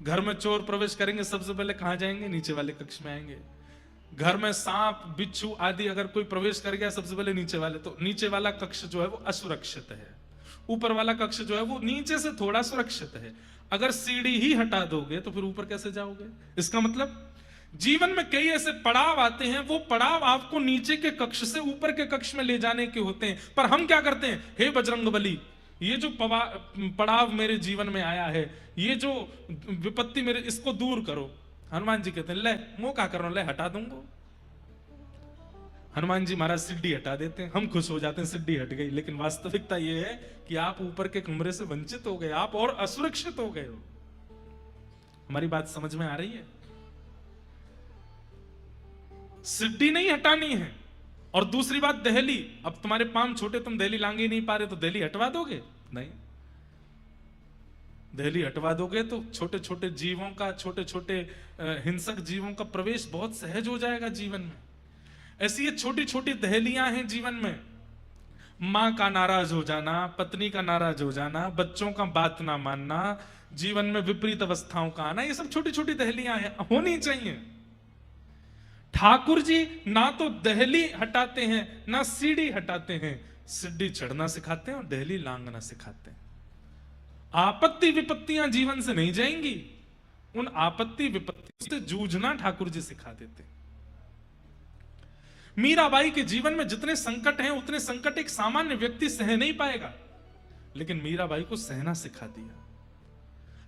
घर में चोर प्रवेश करेंगे सबसे पहले कहां जाएंगे? नीचे वाले कक्ष में आएंगे। घर में सांप बिच्छू आदि अगर कोई प्रवेश कर गया सबसे पहले नीचे वाले। तो नीचे वाला कक्ष जो है वो असुरक्षित है, ऊपर वाला कक्ष जो है वो नीचे से थोड़ा सुरक्षित है। अगर सीढ़ी ही हटा दोगे तो फिर ऊपर कैसे जाओगे? इसका मतलब जीवन में कई ऐसे पड़ाव आते हैं, वो पड़ाव आपको नीचे के कक्ष से ऊपर के कक्ष में ले जाने के होते हैं। पर हम क्या करते हैं? हे बजरंगबली, ये जो पड़ाव मेरे जीवन में आया है, ये जो विपत्ति मेरे, इसको दूर करो। हनुमान जी कहते हैं ले मुंह क्या कर रहा हूं, ले हटा दूंगा। हनुमान जी महाराज सीढ़ी हटा देते हैं, हम खुश हो जाते हैं सीढ़ी हट गई। लेकिन वास्तविकता यह है कि आप ऊपर के कमरे से वंचित हो गए, आप और असुरक्षित हो गए हो। हमारी बात समझ में आ रही है? सीढ़ी नहीं हटानी है। और दूसरी बात दहली, अब तुम्हारे पांव छोटे, तुम दहली लांगे नहीं पा रहे, तो दहली हटवा दोगे? नहीं। दहली हटवा दोगे तो छोटे छोटे जीवों का, छोटे छोटे हिंसक जीवों का प्रवेश बहुत सहज हो जाएगा जीवन में। ऐसी ये छोटी छोटी दहलियां हैं जीवन में। मां का नाराज हो जाना, पत्नी का नाराज हो जाना, बच्चों का बात ना मानना, जीवन में विपरीत अवस्थाओं का आना, ये सब छोटी छोटी दहलियां हैं, होनी चाहिए। ठाकुर जी ना तो दहली हटाते हैं ना सीढ़ी हटाते हैं, सीढ़ी चढ़ना सिखाते हैं और दहली लांघना सिखाते हैं। आपत्ति विपत्तियां जीवन से नहीं जाएंगी, उन आपत्ति विपत्ति से जूझना ठाकुर जी सिखा देते। मीराबाई के जीवन में जितने संकट हैं उतने संकट एक सामान्य व्यक्ति सह नहीं पाएगा, लेकिन मीराबाई को सहना सिखा दिया।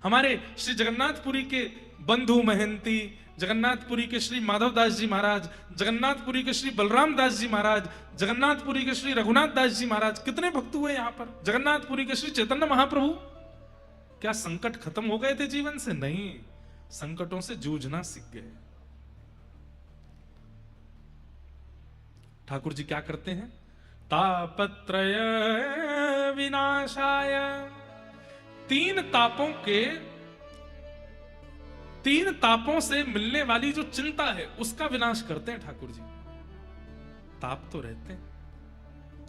हमारे श्री जगन्नाथपुरी के बंधु महंती, जगन्नाथपुरी के श्री माधव दास जी महाराज, जगन्नाथपुरी के श्री बलराम दास जी महाराज, जगन्नाथपुरी के श्री रघुनाथ दास जी महाराज, कितने भक्त हुए यहां पर। जगन्नाथपुरी के श्री चैतन्य महाप्रभु, क्या संकट खत्म हो गए थे जीवन से? नहीं, संकटों से जूझना सीख गए। ठाकुर जी क्या करते हैं? तापत्रय विनाशाय, तीन तापों से मिलने वाली जो चिंता है उसका विनाश करते हैं ठाकुर जी। ताप तो रहते हैं,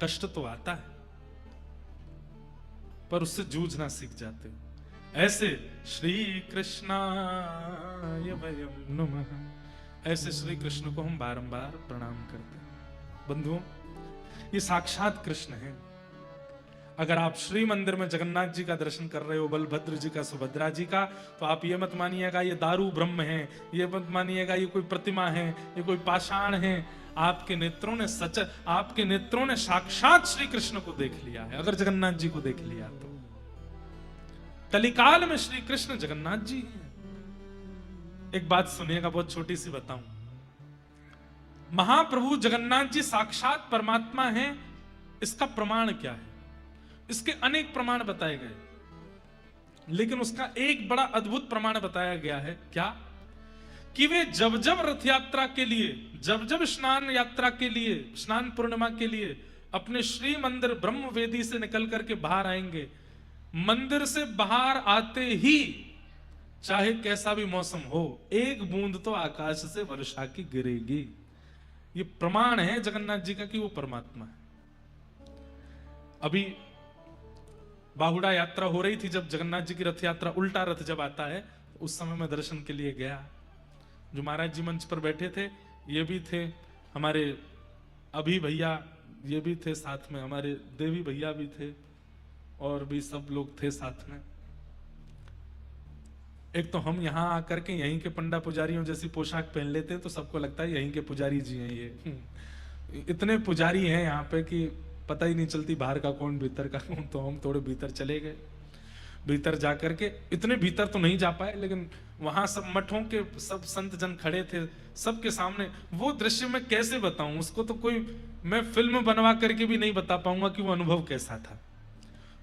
कष्ट तो आता है, पर उससे जूझना सीख जाते हो। ऐसे श्री कृष्णाय वयं नमः, ऐसे श्री कृष्ण को हम बारंबार प्रणाम करते हैं। बंधुओं, ये साक्षात कृष्ण है। अगर आप श्री मंदिर में जगन्नाथ जी का दर्शन कर रहे हो, बलभद्र जी का, सुभद्रा जी का, तो आप ये मत मानिएगा ये दारू ब्रह्म है, ये मत मानिएगा ये कोई प्रतिमा है, ये कोई पाषाण है। आपके नेत्रों ने साक्षात श्री कृष्ण को देख लिया है। अगर जगन्नाथ जी को देख लिया तो कलिकाल में श्री कृष्ण जगन्नाथ जी हैं। एक बात सुनिएगा, बहुत छोटी सी बताऊं। महाप्रभु जगन्नाथ जी साक्षात परमात्मा हैं, इसका प्रमाण क्या है? इसके अनेक प्रमाण बताए गए, लेकिन उसका एक बड़ा अद्भुत प्रमाण बताया गया है। क्या? कि वे जब जब रथ यात्रा के लिए, जब जब स्नान यात्रा के लिए, स्नान पूर्णिमा के लिए अपने श्री मंदिर ब्रह्म वेदी से निकल करके बाहर आएंगे, मंदिर से बाहर आते ही चाहे कैसा भी मौसम हो, एक बूंद तो आकाश से वर्षा की गिरेगी। ये प्रमाण है जगन्नाथ जी का कि वो परमात्मा है। अभी बाहुड़ा यात्रा हो रही थी, जब जगन्नाथ जी की रथ यात्रा, उल्टा रथ जब आता है, उस समय मैं दर्शन के लिए गया। जो महाराज जी मंच पर बैठे थे, ये भी थे हमारे अभी भैया, ये भी थे साथ में, हमारे देवी भैया भी थे, और भी सब लोग थे साथ में। एक तो हम यहाँ आकर के यहीं के पंडा पुजारियों जैसी पोशाक पहन लेते हैं, तो सबको लगता है यहीं के पुजारी जी हैं ये। इतने पुजारी हैं यहाँ पे कि पता ही नहीं चलती बाहर का कौन भीतर का कौन। तो हम थोड़े भीतर चले गए। भीतर जाकर के, इतने भीतर तो नहीं जा पाए, लेकिन वहां सब मठों के सब संत जन खड़े थे, सबके सामने वो दृश्य मैं कैसे बताऊं, उसको तो कोई मैं फिल्म बनवा करके भी नहीं बता पाऊंगा कि वो अनुभव कैसा था।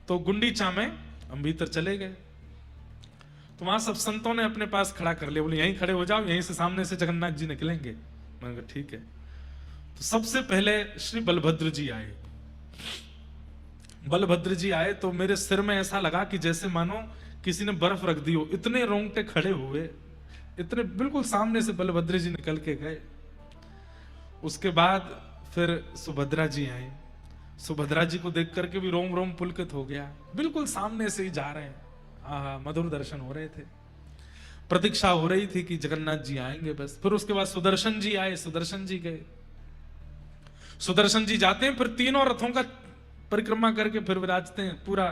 तो गुंडीचा में हम भीतर चले गए, तो वहां सब संतों ने अपने पास खड़ा कर लिया, बोले यहीं खड़े हो जाओ, यहीं से सामने से जगन्नाथ जी निकलेंगे। मैंने कहा ठीक है। तो सबसे पहले श्री बलभद्र जी आए। बलभद्र जी आए तो मेरे सिर में ऐसा लगा कि जैसे मानो किसी ने बर्फ रख दी हो, इतने रोंगटे खड़े हुए, इतने बिल्कुल सामने से बलभद्र जी निकल के गए। उसके बाद फिर सुभद्रा जी आए। सुभद्रा जी को देख करके भी रोम रोम पुलकित हो गया, बिल्कुल सामने से ही जा रहे हैं। मधुर दर्शन हो रहे थे, प्रतीक्षा हो रही थी कि जगन्नाथ जी आएंगे बस। फिर उसके बाद सुदर्शन जी आए, सुदर्शन जी गए। सुदर्शन जी जाते हैं, फिर तीनों रथों का परिक्रमा करके फिर विराजते हैं, पूरा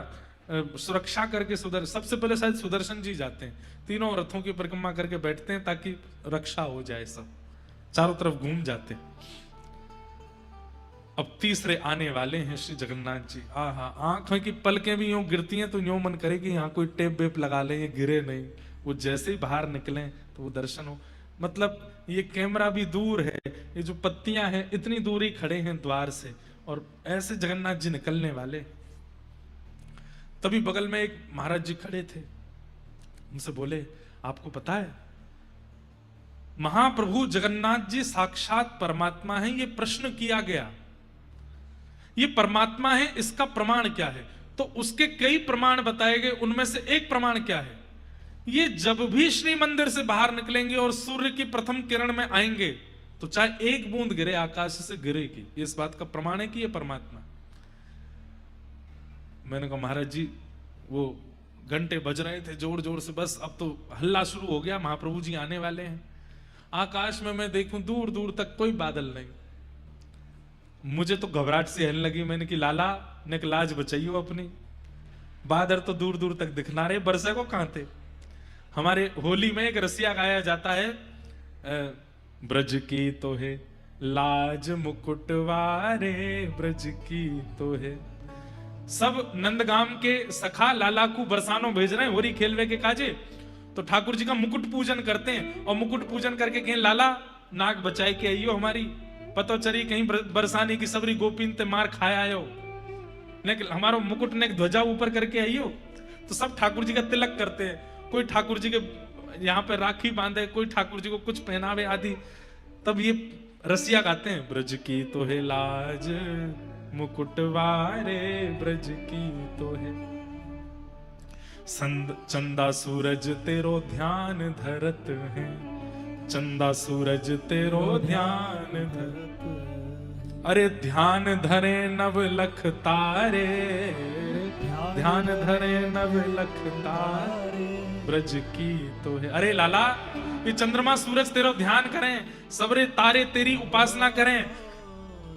सुरक्षा करके। सबसे पहले शायद सुदर्शन जी जाते हैं, तीनों रथों की परिक्रमा करके बैठते हैं ताकि रक्षा हो जाए, सब चारों तरफ घूम जाते हैं। अब तीसरे आने वाले हैं श्री जगन्नाथ जी। आंखों की पलकें भी यूं गिरती हैं तो यूं मन करे कि यहाँ कोई टेप वेप लगा ले, ये गिरे नहीं। वो जैसे ही बाहर निकले तो वो दर्शन हो, मतलब ये कैमरा भी दूर है, ये जो पत्तियां हैं इतनी दूर ही खड़े हैं द्वार से, और ऐसे जगन्नाथ जी निकलने वाले। तभी बगल में एक महाराज जी खड़े थे, उनसे बोले आपको पता है महाप्रभु जगन्नाथ जी साक्षात परमात्मा हैं? ये प्रश्न किया गया, ये परमात्मा है, इसका प्रमाण क्या है? तो उसके कई प्रमाण बताए गए, उनमें से एक प्रमाण क्या है? ये जब भी श्री मंदिर से बाहर निकलेंगे और सूर्य की प्रथम किरण में आएंगे तो चाहे एक बूंद गिरे आकाश से गिरेगी, ये इस बात का प्रमाण है कि ये परमात्मा। मैंने कहा महाराज जी वो घंटे बज रहे थे जोर जोर से, बस अब तो हल्ला शुरू हो गया, महाप्रभु जी आने वाले हैं। आकाश में मैं देखूं दूर दूर तक कोई बादल नहीं, मुझे तो घबराहट सी आने लगी। मैंने कि लाला ने लाज बचाइयो अपनी, बादल तो दूर दूर तक दिखना रहे, बरसे को कहां थे। हमारे होली में एक रसिया गाया जाता है, ब्रज की तो है लाज मुकुटवारे, ब्रज की तो है। सब नंदगाम के सखा लाला को बरसानो भेज रहे हैं होरी खेलवे के काजे, तो ठाकुर जी का मुकुट पूजन करते हैं, और मुकुट पूजन करके कहें लाला नाक बचाए के आइयो हमारी, पतो चरी कहीं बरसाने की सबरी गोपीन ते मार खाया आयो, हमारो मुकुट ने ध्वजा ऊपर करके आइयो। तो सब ठाकुर जी का तिलक करते हैं, कोई ठाकुर जी के यहाँ पे राखी बांधे, कोई ठाकुर जी को कुछ पहनावे आदि। तब ये रसिया गाते हैं, ब्रज की तो है लाज मुकुटवारे, ब्रज की तो है चंदा सूरज तेरो ध्यान धरत है, चंदा सूरज तेरो ध्यान धरत। अरे ध्यान धरे नव लख तारे, ध्यान धरे नव लख तारे, ब्रज की तो है। अरे लाला, ये चंद्रमा सूरज तेरो ध्यान करें, सबरे तारे तेरी उपासना करें,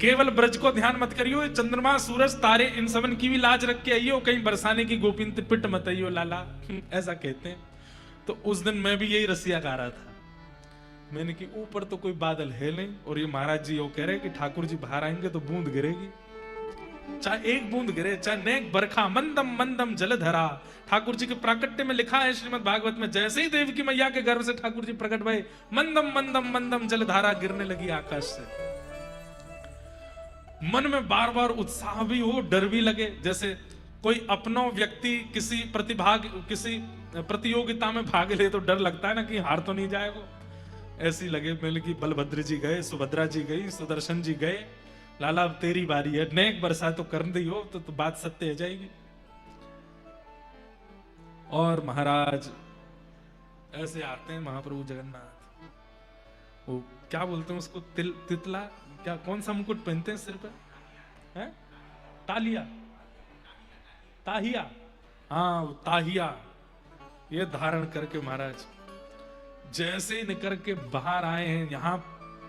केवल ब्रज को ध्यान मत करियो, चंद्रमा सूरज तारे इन सबन की भी लाज रख के आइयो, कहीं बरसाने की गोपिन पिट मत आइयो लाला। ऐसा कहते हैं। तो उस दिन मैं भी यही रसिया गा रहा था। मैंने कि ऊपर तो कोई बादल है नहीं, और ये महाराज जी वो कह रहे कि ठाकुर जी बाहर आएंगे तो बूंद गिरेगी, चाहे एक बूंद गिरे, चाहे नेक बरखा, मंदम मंदम जलधरा। ठाकुर जी के प्राकट्य में लिखा है श्रीमद् भागवत में, जैसे ही देव की मैया के गर्भ से ठाकुर जी प्रकट भये, मंदम मंदम मंदम जलधारा गिरने लगी आकाश से। मन में बार बार उत्साह भी हो, डर भी लगे। जैसे कोई अपना व्यक्ति किसी प्रतियोगिता में भाग ले तो डर लगता है ना कि हार तो नहीं जाएगा, ऐसी लगे। मैंने कि बलभद्र जी गए, सुभद्रा जी गई, सुदर्शन जी गए, लाला अब तेरी बारी है, नेक बरसा तो कर दी हो तो बात सत्य हो जाएगी। और महाराज ऐसे आते हैं महाप्रभु जगन्नाथ, वो क्या बोलते हैं उसको, तितला, क्या कौन सा मुकुट पहनते हैं सिर पे, है तालिया, ताहिया, हाँ ताहिया, ये धारण करके महाराज जैसे ही निकल के बाहर आए हैं, यहाँ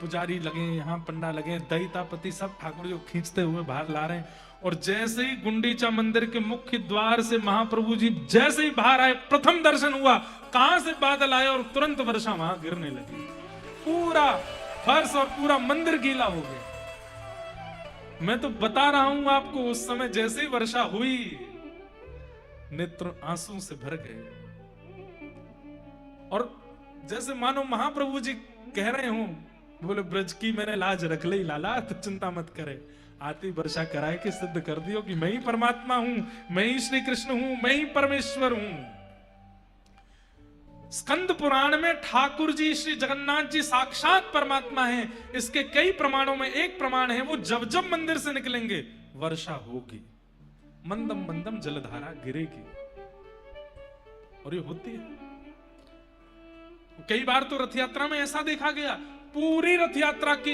पुजारी लगे, यहाँ पंडा लगे, दयितापति सब ठाकुर जी को खींचते हुए बाहर ला रहे हैं। और जैसे ही गुंडीचा मंदिर के मुख्य द्वार से महाप्रभु जी जैसे ही बाहर आए, प्रथम दर्शन हुआ, कहां से बादल आए और तुरंत वर्षा वहां गिरने लगी, पूरा फर्श और पूरा मंदिर गीला हो गया। मैं तो बता रहा हूं आपको, उस समय जैसे ही वर्षा हुई, नेत्र आंसू से भर गए, और जैसे मानो महाप्रभु जी कह रहे हो, बोले ब्रज की मैंने लाज रख ली लाला, तो चिंता मत करे, आती वर्षा कराए के सिद्ध कर दियो कि मैं ही परमात्मा हूं, मैं ही श्री कृष्ण हूं, मैं ही परमेश्वर हूं। स्कंद पुराण में ठाकुर जी श्री जगन्नाथ जी साक्षात परमात्मा हैं। इसके कई प्रमाणों में एक प्रमाण है, वो जब जब मंदिर से निकलेंगे वर्षा होगी, मंदम मंदम जलधारा गिरेगी, और ये होती है। कई बार तो रथ यात्रा में ऐसा देखा गया, पूरी रथ यात्रा की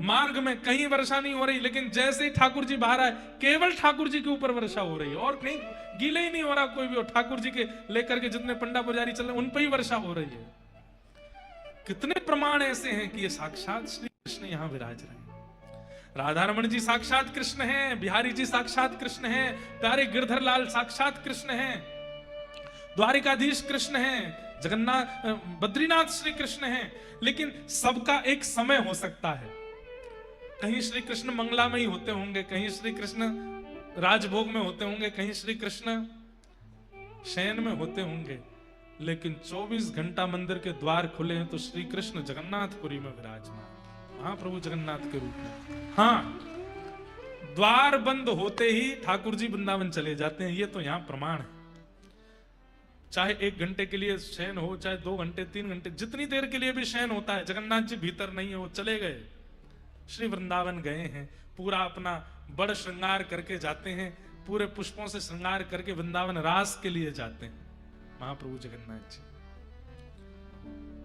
मार्ग में कहीं वर्षा नहीं हो रही, लेकिन जैसे ही ठाकुर जी बाहर आए, केवल ठाकुर जी के ऊपर वर्षा हो रही है, और कहीं गीले ही नहीं हो रहा कोई भी, और ठाकुर जी के लेकर के जितने पंडा पुजारी चल रहे उन पर ही वर्षा हो रही है। कितने प्रमाण ऐसे हैं कि ये साक्षात श्री कृष्ण यहाँ विराज रहे हैं। राधा रमण जी साक्षात कृष्ण हैं, बिहारी जी साक्षात कृष्ण हैं, प्यारे गिरधर लाल साक्षात कृष्ण हैं, द्वारिकाधीश कृष्ण हैं, जगन्नाथ बद्रीनाथ श्री कृष्ण हैं। लेकिन सबका एक समय हो सकता है, कहीं श्री कृष्ण मंगला में ही होते होंगे, कहीं श्री कृष्ण राजभोग में होते होंगे, कहीं श्री कृष्ण शयन में होते होंगे, लेकिन 24 घंटा मंदिर के द्वार खुले हैं तो श्री कृष्ण जगन्नाथपुरी में विराजमान, महाप्रभु जगन्नाथ के रूप में। हाँ, द्वार बंद होते ही ठाकुर जी वृंदावन चले जाते हैं, ये तो यहाँ प्रमाण है। चाहे 1 घंटे के लिए शयन हो, चाहे 2 घंटे 3 घंटे, जितनी देर के लिए भी शयन होता है, जगन्नाथ जी भीतर नहीं है, वो चले गए, श्री वृंदावन गए हैं, पूरा अपना बड़ श्रृंगार करके जाते हैं, पूरे पुष्पों से श्रृंगार करके वृंदावन रास के लिए जाते हैं महाप्रभु जगन्नाथ जी।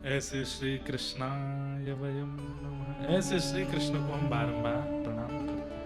ऐसे श्री कृष्णाय वयं नमः, ऐसे श्री कृष्ण को हम बारंबार प्रणाम करते हैं।